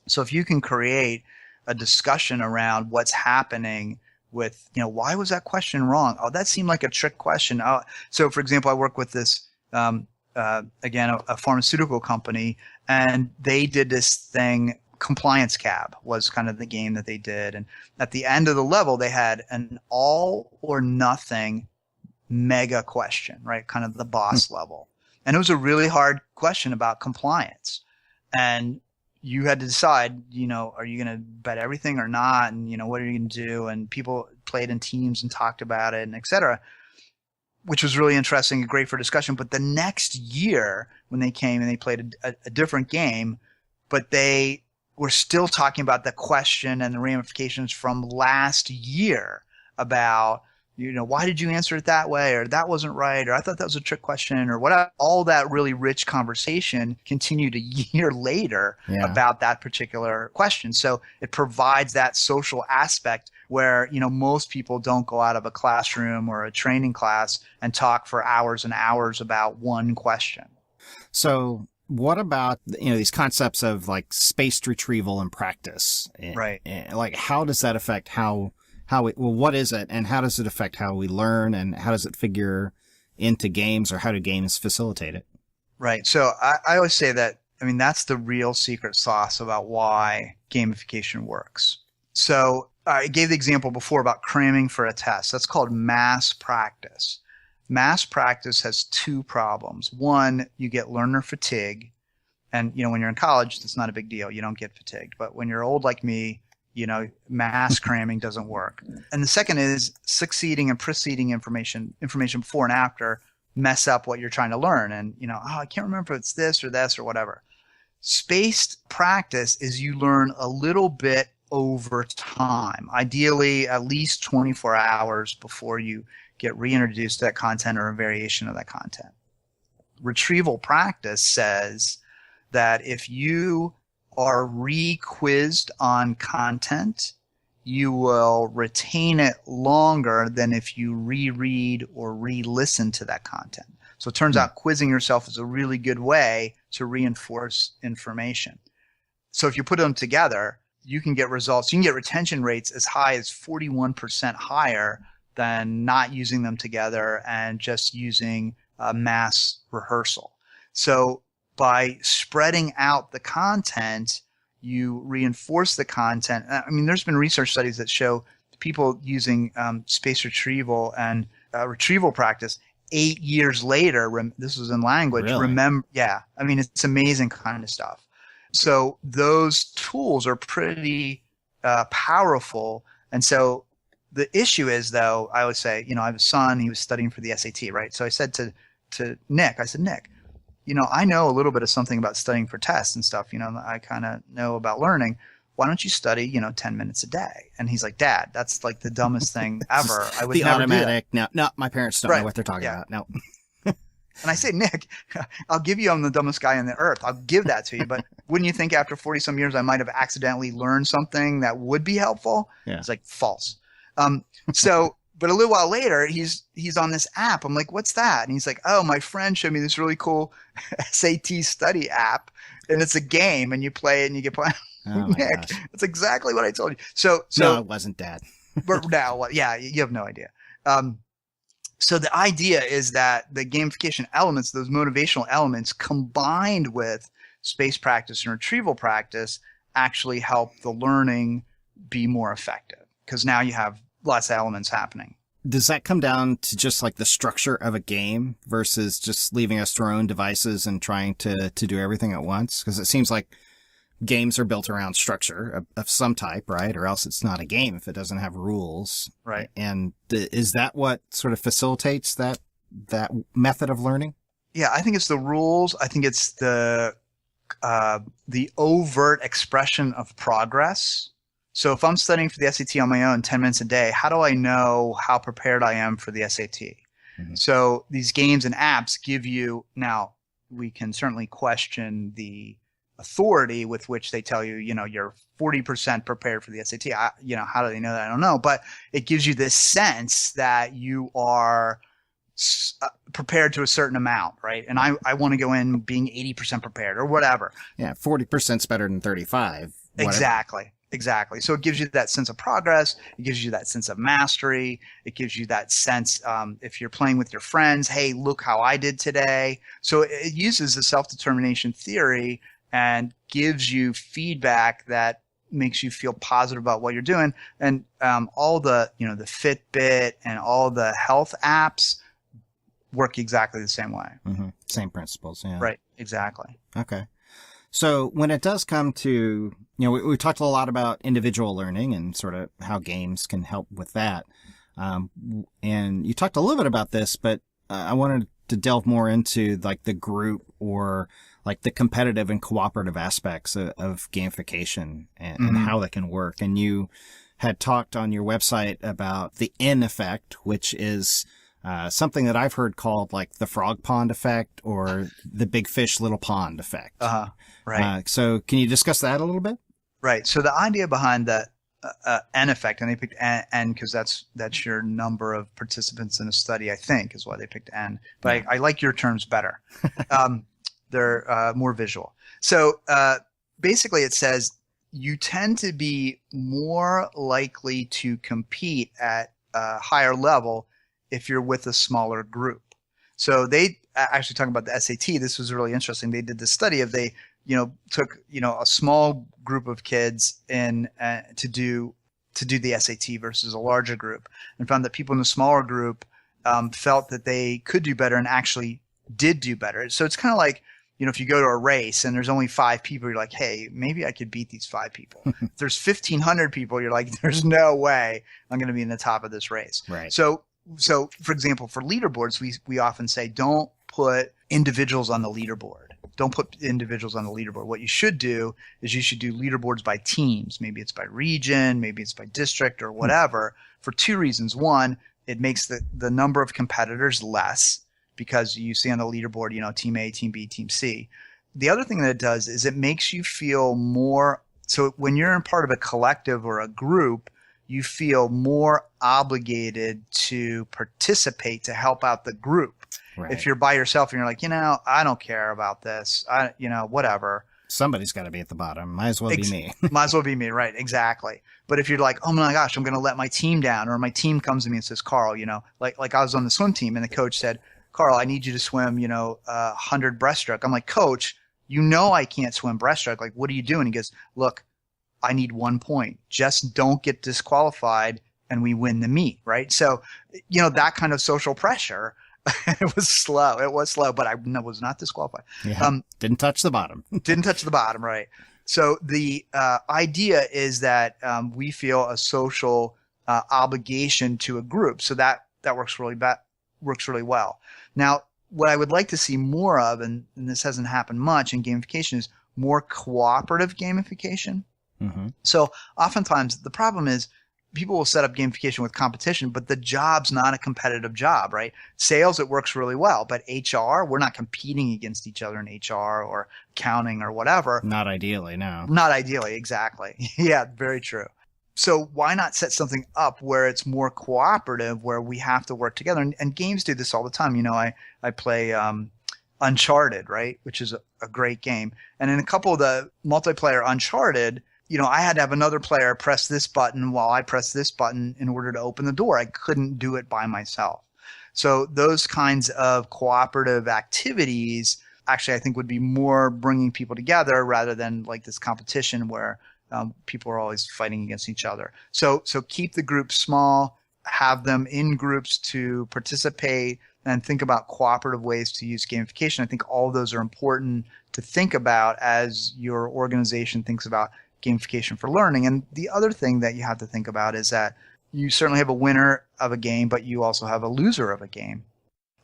So if you can create a discussion around what's happening with, why was that question wrong? Oh, that seemed like a trick question. Oh, so for example, I work with this, again, a pharmaceutical company, and they did this thing, Compliance Cab was kind of the game that they did. And at the end of the level, they had an all or nothing mega question, right? Kind of the boss level. And it was a really hard question about compliance. And you had to decide, are you going to bet everything or not? And, what are you going to do? And people played in teams and talked about it and et cetera, which was really interesting and great for discussion. But the next year when they came and they played a different game, but they were still talking about the question and the ramifications from last year about, why did you answer it that way? Or that wasn't right. Or I thought that was a trick question or whatever. All that really rich conversation continued a year later about that particular question. So it provides that social aspect where, most people don't go out of a classroom or a training class and talk for hours and hours about one question. So what about, these concepts of like spaced retrieval and practice? Right. Like how does that affect what is it and how does it affect how we learn and how does it figure into games or how do games facilitate it? Right. So I always say that, that's the real secret sauce about why gamification works. So I gave the example before about cramming for a test. That's called mass practice. Mass practice has 2 problems. One, you get learner fatigue. And, when you're in college, it's not a big deal. You don't get fatigued. But when you're old like me, mass cramming doesn't work. And the second is succeeding and preceding information before and after mess up what you're trying to learn. And, I can't remember if it's this or whatever. Spaced practice is you learn a little bit over time, ideally at least 24 hours before you get reintroduced to that content or a variation of that content. Retrieval practice says that if you are re-quizzed on content, you will retain it longer than if you reread or re-listen to that content. So it turns out quizzing yourself is a really good way to reinforce information. So if you put them together, you can get results. You can get retention rates as high as 41% higher than not using them together and just using mass rehearsal. So by spreading out the content, you reinforce the content. There's been research studies that show people using spaced retrieval and retrieval practice 8 years later, this was in language, really? It's amazing kind of stuff. So those tools are pretty powerful. And so the issue is, though, I would say, I have a son, he was studying for the SAT, right? So I said to Nick, Nick, I know a little bit of something about studying for tests and stuff, I kind of know about learning. Why don't you study, 10 minutes a day? And he's like, Dad, that's like the dumbest thing ever. I would the never automatic. No, my parents don't know what they're talking about. No. And I say, Nick, I'm the dumbest guy on the earth. I'll give that to you. But wouldn't you think after 40 some years, I might have accidentally learned something that would be helpful? Yeah. It's like false. But a little while later, he's on this app. I'm like, what's that? And he's like, oh, my friend showed me this really cool SAT study app. And it's a game and you play it and you get points. Oh Nick, that's exactly what I told you. So no, it wasn't, Dad. But now, yeah, you have no idea. So the idea is that the gamification elements, those motivational elements combined with space practice and retrieval practice actually help the learning be more effective because now you have lots of elements happening. Does that come down to just like the structure of a game versus just leaving us to our own devices and trying to do everything at once? Because it seems like games are built around structure of some type, right? Or else it's not a game if it doesn't have rules. Right. And is that what sort of facilitates that method of learning? Yeah, I think it's the rules. I think it's the the overt expression of progress. So if I'm studying for the SAT on my own 10 minutes a day, how do I know how prepared I am for the SAT? Mm-hmm. So these games and apps give you, now we can certainly question the authority with which they tell you, you're 40% prepared for the SAT. How do they know that? I don't know. But it gives you this sense that you are prepared to a certain amount, right? And I want to go in being 80% prepared or whatever. Yeah, 40% is better than 35. Whatever. Exactly. So it gives you that sense of progress. It gives you that sense of mastery. It gives you that sense, if you're playing with your friends, hey, look how I did today. So it uses the self-determination theory and gives you feedback that makes you feel positive about what you're doing. And all the, the Fitbit and all the health apps work exactly the same way. Mm-hmm. Same principles. Yeah. Right. Exactly. Okay. So when it does come to, we talked a lot about individual learning and sort of how games can help with that. And you talked a little bit about this, but I wanted to delve more into like the group or like the competitive and cooperative aspects of gamification and how that can work. And you had talked on your website about the N effect, which is something that I've heard called like the frog pond effect or the big fish, little pond effect. Right. So can you discuss that a little bit? Right. So the idea behind the N effect, and they picked N because that's your number of participants in a study, I think, is why they picked N. But I like your terms better. They're more visual. So basically it says you tend to be more likely to compete at a higher level if you're with a smaller group. So they actually talking about the SAT. This was really interesting. They did this study of they took a small group of kids in to do the SAT versus a larger group, and found that people in the smaller group felt that they could do better and actually did do better. So it's kind of like if you go to a race and there's only 5 people, you're like, hey, maybe I could beat these 5 people. If there's 1,500 people, you're like, there's no way I'm going to be in the top of this race. Right. So for example, for leaderboards, we often say don't put individuals on the leaderboard. Don't put individuals on the leaderboard. What you should do is you should do leaderboards by teams. Maybe it's by region, maybe it's by district or whatever, for 2 reasons. One, it makes the number of competitors less because you see on the leaderboard, team A, team B, team C. The other thing that it does is it makes you feel more, so when you're in part of a collective or a group, you feel more obligated to participate to help out the group. Right. If you're by yourself and you're like, I don't care about this, whatever. Somebody's got to be at the bottom. Might as well be me. Might as well be me, right? Exactly. But if you're like, oh my gosh, I'm going to let my team down, or my team comes to me and says, Carl, like I was on the swim team and the coach said, Carl, I need you to swim, 100 breaststroke. I'm like, Coach, I can't swim breaststroke. Like, what are you doing? He goes, look, I need 1 point. Just don't get disqualified and we win the meet, right? So, that kind of social pressure, it was slow, but I was not disqualified. Yeah, didn't touch the bottom. Didn't touch the bottom, right? So the idea is that we feel a social obligation to a group. So that works really well. Now, what I would like to see more of, and this hasn't happened much in gamification, is more cooperative gamification. Mm-hmm. So oftentimes the problem is people will set up gamification with competition, but the job's not a competitive job, right? Sales, it works really well, but HR, we're not competing against each other in HR or accounting or whatever. Not ideally, no. Not ideally, exactly. Yeah, very true. So why not set something up where it's more cooperative, where we have to work together? And games do this all the time. I play Uncharted, right, which is a great game. And in a couple of the multiplayer Uncharted, I had to have another player press this button while I press this button in order to open the door. I couldn't do it by myself. So those kinds of cooperative activities actually I think would be more bringing people together rather than like this competition where people are always fighting against each other. So keep the group small, have them in groups to participate, and think about cooperative ways to use gamification. I think all of those are important to think about as your organization thinks about gamification for learning. And the other thing that you have to think about is that you certainly have a winner of a game, but you also have a loser of a game.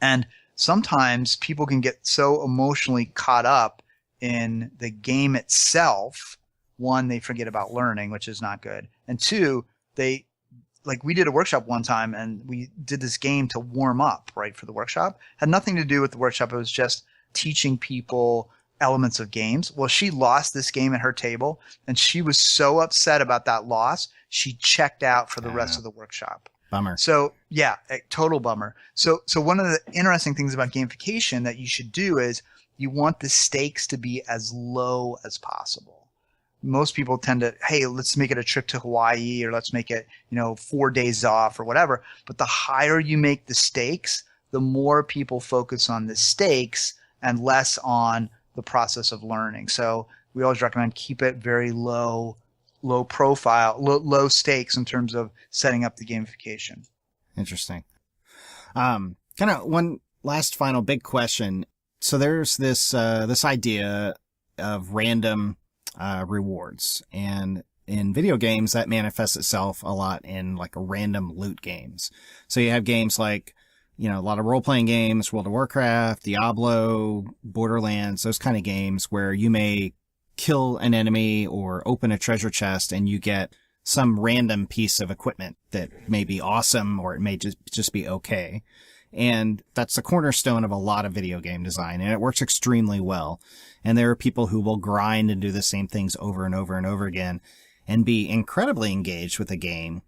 And sometimes people can get so emotionally caught up in the game itself, one, they forget about learning, which is not good. And two, we did a workshop one time and we did this game to warm up, right, for the workshop. Had nothing to do with the workshop. It was just teaching people elements of games. Well, she lost this game at her table and she was so upset about that loss, she checked out for the rest of the workshop. Bummer. So yeah, a total bummer. So one of the interesting things about gamification that you should do is you want the stakes to be as low as possible. Most people tend to, hey, let's make it a trip to Hawaii, or let's make it, 4 days off or whatever. But the higher you make the stakes, the more people focus on the stakes and less on the process of learning. So we always recommend keep it very low profile, low stakes in terms of setting up the gamification. Interesting. Kind of one last final big question. So there's this idea of random rewards, and in video games that manifests itself a lot in like random loot games. So you have games like, a lot of role-playing games, World of Warcraft, Diablo, Borderlands, those kind of games where you may kill an enemy or open a treasure chest and you get some random piece of equipment that may be awesome or it may just be okay. And that's the cornerstone of a lot of video game design, and it works extremely well. And there are people who will grind and do the same things over and over and over again and be incredibly engaged with a game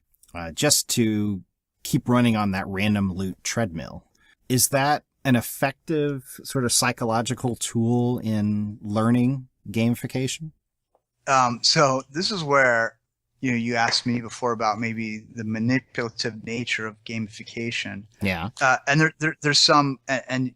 just to keep running on that random loot treadmill. Is that an effective sort of psychological tool in learning gamification? So this is where, you asked me before about maybe the manipulative nature of gamification. Yeah. And there's some, and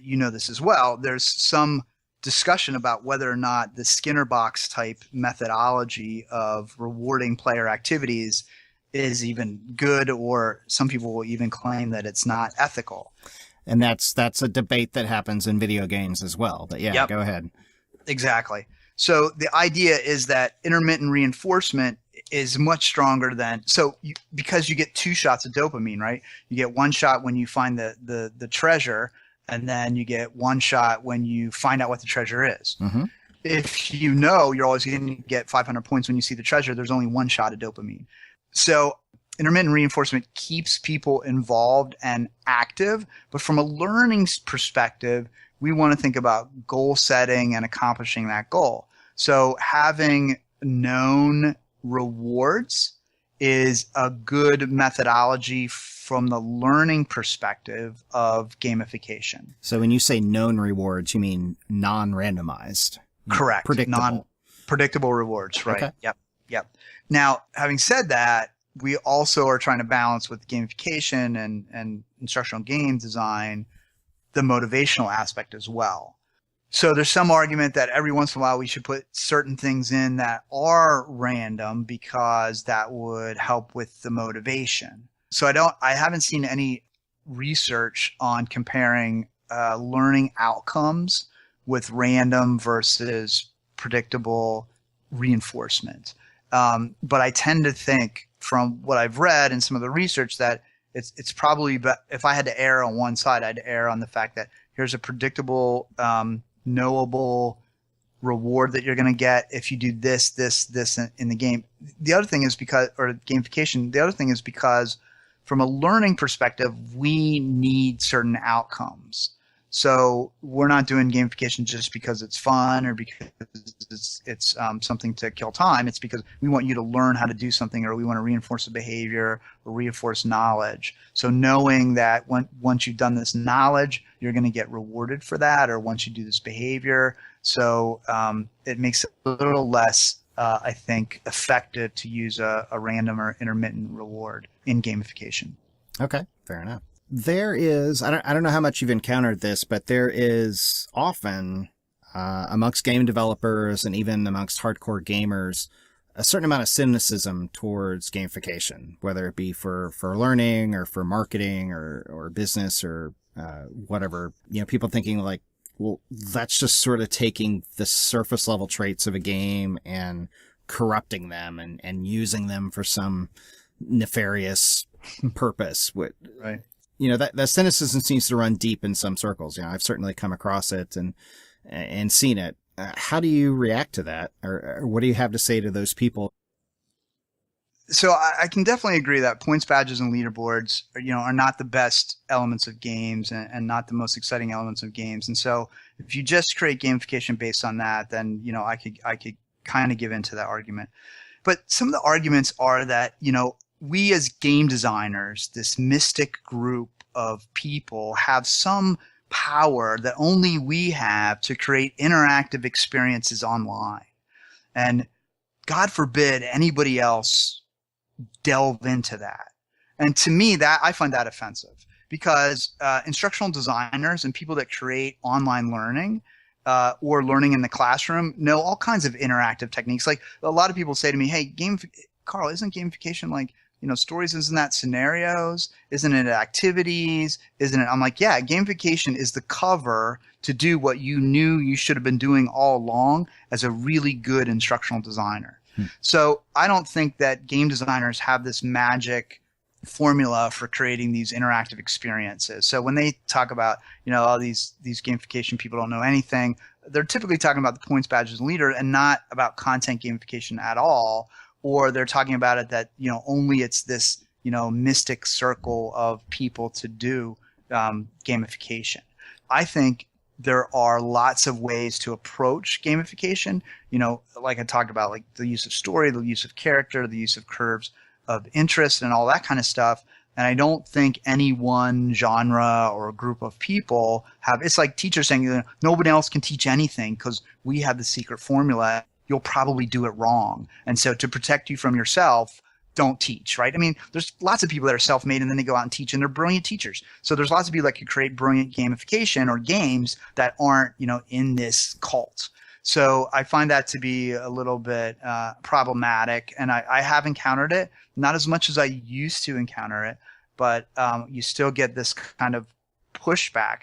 this as well, there's some discussion about whether or not the Skinner box type methodology of rewarding player activities is even good, or some people will even claim that it's not ethical. And that's a debate that happens in video games as well. But yeah, Go ahead. Exactly. So the idea is that intermittent reinforcement is much stronger than, because you get 2 shots of dopamine, right? You get 1 shot when you find the treasure, and then you get 1 shot when you find out what the treasure is. Mm-hmm. If you're always going to get 500 points when you see the treasure, there's only 1 shot of dopamine. So intermittent reinforcement keeps people involved and active, but from a learning perspective, we want to think about goal setting and accomplishing that goal. So having known rewards is a good methodology from the learning perspective of gamification. So when you say known rewards, you mean non-randomized? Correct. Predictable. Non-predictable rewards, right? Okay. Yep. Now, having said that, we also are trying to balance with gamification and instructional game design the motivational aspect as well. So there's some argument that every once in a while we should put certain things in that are random because that would help with the motivation. So I haven't seen any research on comparing learning outcomes with random versus predictable reinforcement. But I tend to think from what I've read and some of the research that it's probably, but if I had to err on one side, I'd err on the fact that here's a predictable, knowable reward that you're going to get if you do this in the game. The other thing is gamification. The other thing is because from a learning perspective, we need certain outcomes. So we're not doing gamification just because it's fun or because it's something to kill time. It's because we want you to learn how to do something, or we want to reinforce a behavior or reinforce knowledge. So knowing that once you've done this knowledge, you're going to get rewarded for that, or once you do this behavior. So it makes it a little less, I think, effective to use a random or intermittent reward in gamification. Okay, fair enough. There is, I don't know how much you've encountered this, but there is often amongst game developers and even amongst hardcore gamers a certain amount of cynicism towards gamification, whether it be for learning or for marketing or business or whatever. People thinking like, well, that's just sort of taking the surface level traits of a game and corrupting them and using them for some nefarious purpose. Right. That cynicism seems to run deep in some circles. I've certainly come across it and seen it. How do you react to that? Or what do you have to say to those people? So I can definitely agree that points, badges, and leaderboards are not the best elements of games and not the most exciting elements of games. And so if you just create gamification based on that, then I could kind of give into that argument. But some of the arguments are that we as game designers, this mystic group of people, have some power that only we have to create interactive experiences online. And God forbid anybody else delve into that. And to me, I find that offensive, because instructional designers and people that create online learning or learning in the classroom know all kinds of interactive techniques. Like, a lot of people say to me, hey, Carl, isn't gamification like, stories? Isn't that scenarios? Isn't it activities? Isn't it? I'm like, yeah, gamification is the cover to do what you knew you should have been doing all along as a really good instructional designer. So I don't think that game designers have this magic formula for creating these interactive experiences. So when they talk about, all these gamification people don't know anything, they're typically talking about the points, badges, and leader, and not about content gamification at all. Or they're talking about it that, only it's this, mystic circle of people to do gamification. I think there are lots of ways to approach gamification, like I talked about, like the use of story, the use of character, the use of curves of interest, and all that kind of stuff. And I don't think any one genre or group of people it's like teachers saying, nobody else can teach anything because we have the secret formula. You'll probably do it wrong. And so to protect you from yourself, don't teach, right? I mean, there's lots of people that are self-made and then they go out and teach, and they're brilliant teachers. So there's lots of people that could create brilliant gamification or games that aren't, in this cult. So I find that to be a little bit problematic, and I have encountered it, not as much as I used to encounter it, but you still get this kind of pushback.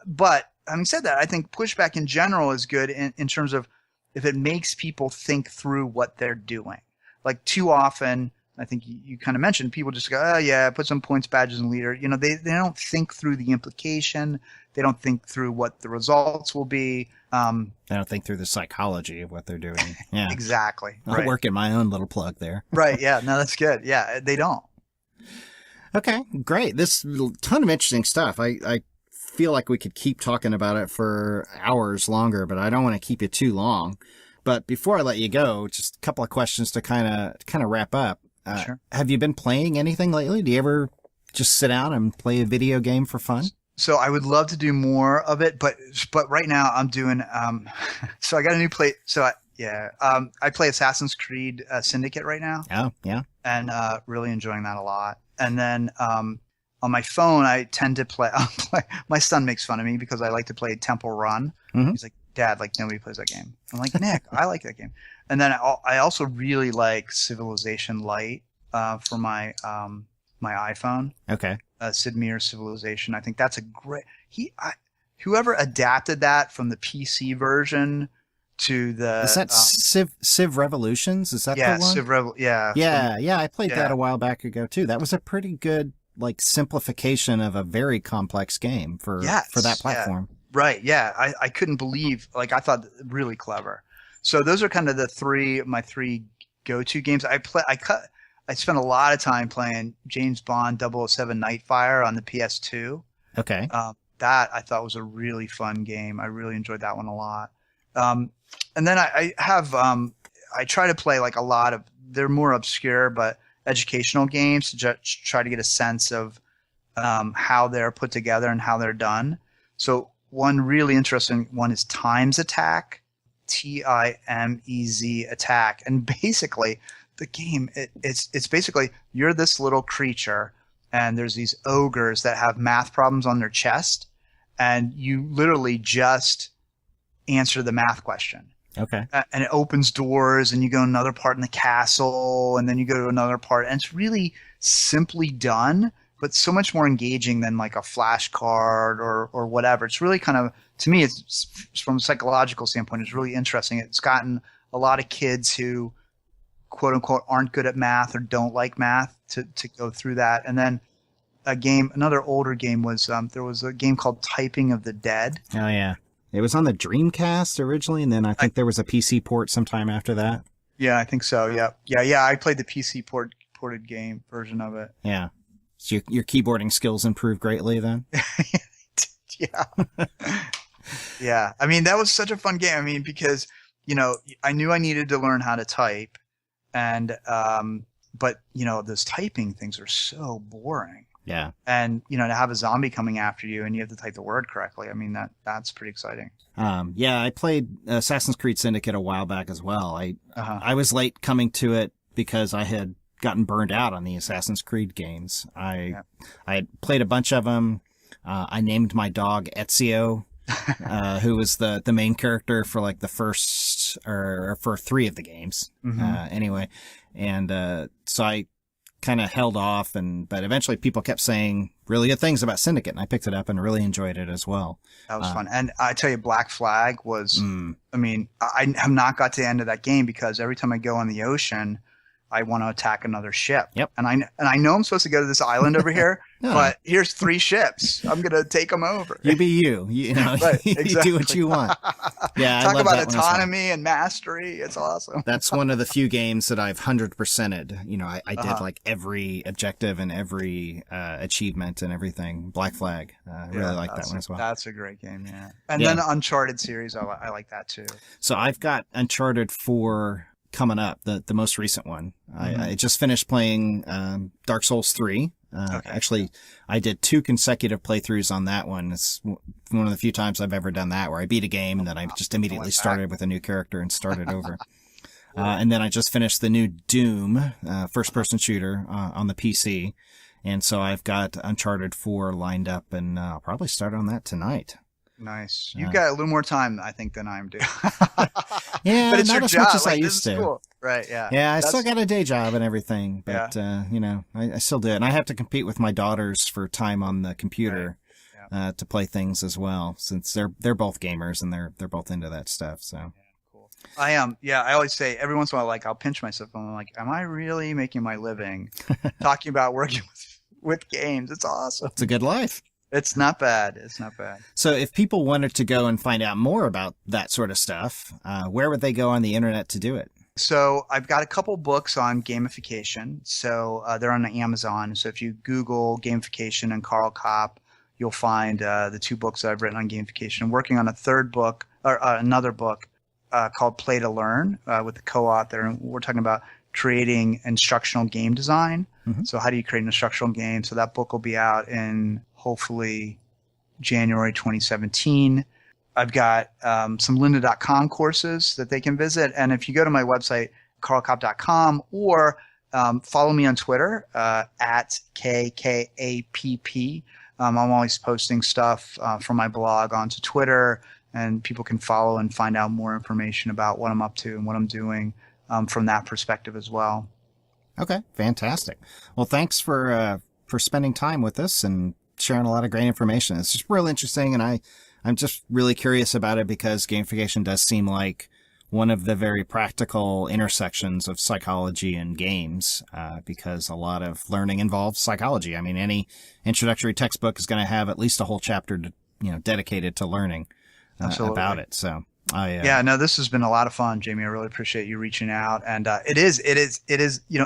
But having said that, I think pushback in general is good in terms of if it makes people think through what they're doing. Like, too often, I think you kind of mentioned, people just go, oh yeah, put some points, badges, and leader. They don't think through the implication. They don't think through what the results will be. They don't think through the psychology of what they're doing. Yeah, exactly. I'll right. work in my own little plug there. Right. Yeah. No, that's good. Yeah, they don't. Okay, great. This ton of interesting stuff. I feel like we could keep talking about it for hours longer, but I don't want to keep you too long. But before I let you go, just a couple of questions to kind of wrap up. Sure. Have you been playing anything lately? Do you ever just sit down and play a video game for fun? So I would love to do more of it, but right now I'm doing. So I got a new play. So I play Assassin's Creed Syndicate right now. Oh yeah, and really enjoying that a lot. And then on my phone, I tend to play. My son makes fun of me because I like to play Temple Run. Mm-hmm. He's like, Dad, like nobody plays that game. I'm like, Nick, I like that game. And then I also really like Civilization Lite for my my iPhone. Okay. Sid Meier's Civilization. I think that's a great. Whoever adapted that from the PC version to the. Is that Civ Revolutions? Is that the one? Civ Revolution. Yeah. Yeah. I played that a while back ago too. That was a pretty good simplification of a very complex game for that platform. Yeah. Right. Yeah. I couldn't believe, I thought really clever. So those are kind of my three go-to games. I spent a lot of time playing James Bond 007 Nightfire on the PS2. Okay. That I thought was a really fun game. I really enjoyed that one a lot. And then I try to play a lot of, they're more obscure, but educational games to just try to get a sense of how they're put together and how they're done. So one really interesting one is Times Attack, TIMEZ Attack. And basically the game, it's basically you're this little creature and there's these ogres that have math problems on their chest, and you literally just answer the math question. Okay. And it opens doors, and you go to another part in the castle, and then you go to another part, and it's really simply done, but so much more engaging than a flashcard or whatever. It's really kind of, to me, it's from a psychological standpoint, it's really interesting. It's gotten a lot of kids who, quote unquote, aren't good at math or don't like math to go through that. And then another older game was, there was a game called Typing of the Dead. Oh yeah. It was on the Dreamcast originally, and then I think there was a PC port sometime after that. Yeah, I think so. Yeah. I played the PC ported game version of it. Yeah. So your keyboarding skills improved greatly then? Yeah. Yeah. I mean, that was such a fun game. I mean, because, I knew I needed to learn how to type, and but those typing things are so boring. Yeah. And, to have a zombie coming after you and you have to type the word correctly. I mean, that's pretty exciting. Yeah, I played Assassin's Creed Syndicate a while back as well. I was late coming to it because I had gotten burned out on the Assassin's Creed games. I had played a bunch of them. I named my dog Ezio, who was the main character for like the first, or for 3 of the games. Anyway. And, so I kind of held off, but eventually people kept saying really good things about Syndicate, and I picked it up and really enjoyed it as well. That was fun. And I tell you, Black Flag was, I mean, I have not got to the end of that game because every time I go on the ocean, I want to attack another ship. Yep. And I know I'm supposed to go to this island over here, but here's 3 ships. I'm going to take them over. You be you. Right, exactly. You do what you want. Yeah. Talk about autonomy and mastery. It's awesome. That's one of the few games that I've 100%ed. I did like every objective and every achievement and everything. Black Flag. I really like that one as well. That's a great game, yeah. And then the Uncharted series, I like that too. So I've got Uncharted 4 coming up, the most recent one. I just finished playing Dark Souls 3. Actually, I did 2 consecutive playthroughs on that one. It's one of the few times I've ever done that, where I beat a game and then I just immediately started with a new character and started over. And then I just finished the new Doom, first-person shooter on the PC. And so I've got Uncharted 4 lined up, and I'll probably start on that tonight. Nice. You've got a little more time, I think, than I'm doing. Yeah, but it's not your as job. much as like, I used to. Cool. Right, yeah. Yeah, I still got a day job and everything, but, I still do it. And I have to compete with my daughters for time on the computer to play things as well, since they're both gamers and they're both into that stuff, so. Yeah, cool. I am. I always say every once in a while, like, I'll pinch myself and I'm like, am I really making my living talking about working with games? It's awesome. It's a good life. It's not bad. So if people wanted to go and find out more about that sort of stuff, where would they go on the internet to do it? So I've got a couple books on gamification. So they're on Amazon. So if you Google gamification and Carl Kopp, you'll find the 2 books that I've written on gamification. I'm working on a third book, or another book called Play to Learn with the co-author. And we're talking about creating instructional game design. So how do you create an instructional game? So that book will be out in hopefully January 2017. I've got some lynda.com courses that they can visit. And if you go to my website, carlkopp.com, or follow me on Twitter at KKAPP. I'm always posting stuff from my blog onto Twitter, and people can follow and find out more information about what I'm up to and what I'm doing from that perspective as well. Okay, fantastic. Well, thanks for spending time with us and sharing a lot of great information. It's just real interesting, and I'm just really curious about it because gamification does seem like one of the very practical intersections of psychology and games, because a lot of learning involves psychology. I mean, any introductory textbook is going to have at least a whole chapter dedicated to learning about it. So this has been a lot of fun, Jamie. I really appreciate you reaching out. And it is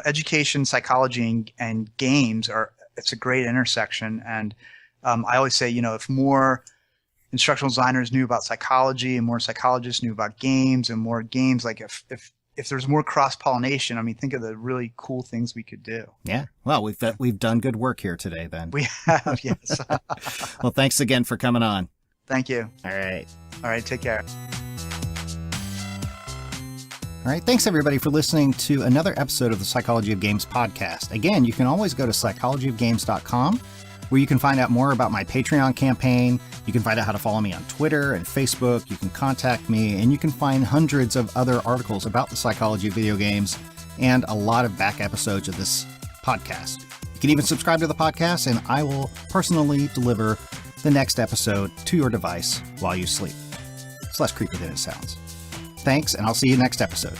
education, psychology, and games it's a great intersection. And I always say, if more instructional designers knew about psychology and more psychologists knew about games and more games, like if there's more cross-pollination, I mean, think of the really cool things we could do. Yeah. Well, we've done good work here today then. We have, yes. Well, thanks again for coming on. Thank you. All right. Take care. All right. Thanks, everybody, for listening to another episode of the Psychology of Games podcast. Again, you can always go to psychologyofgames.com, where you can find out more about my Patreon campaign. You can find out how to follow me on Twitter and Facebook. You can contact me, and you can find hundreds of other articles about the psychology of video games and a lot of back episodes of this podcast. You can even subscribe to the podcast, and I will personally deliver the next episode to your device while you sleep. It's less creepy than it sounds. Thanks, and I'll see you next episode.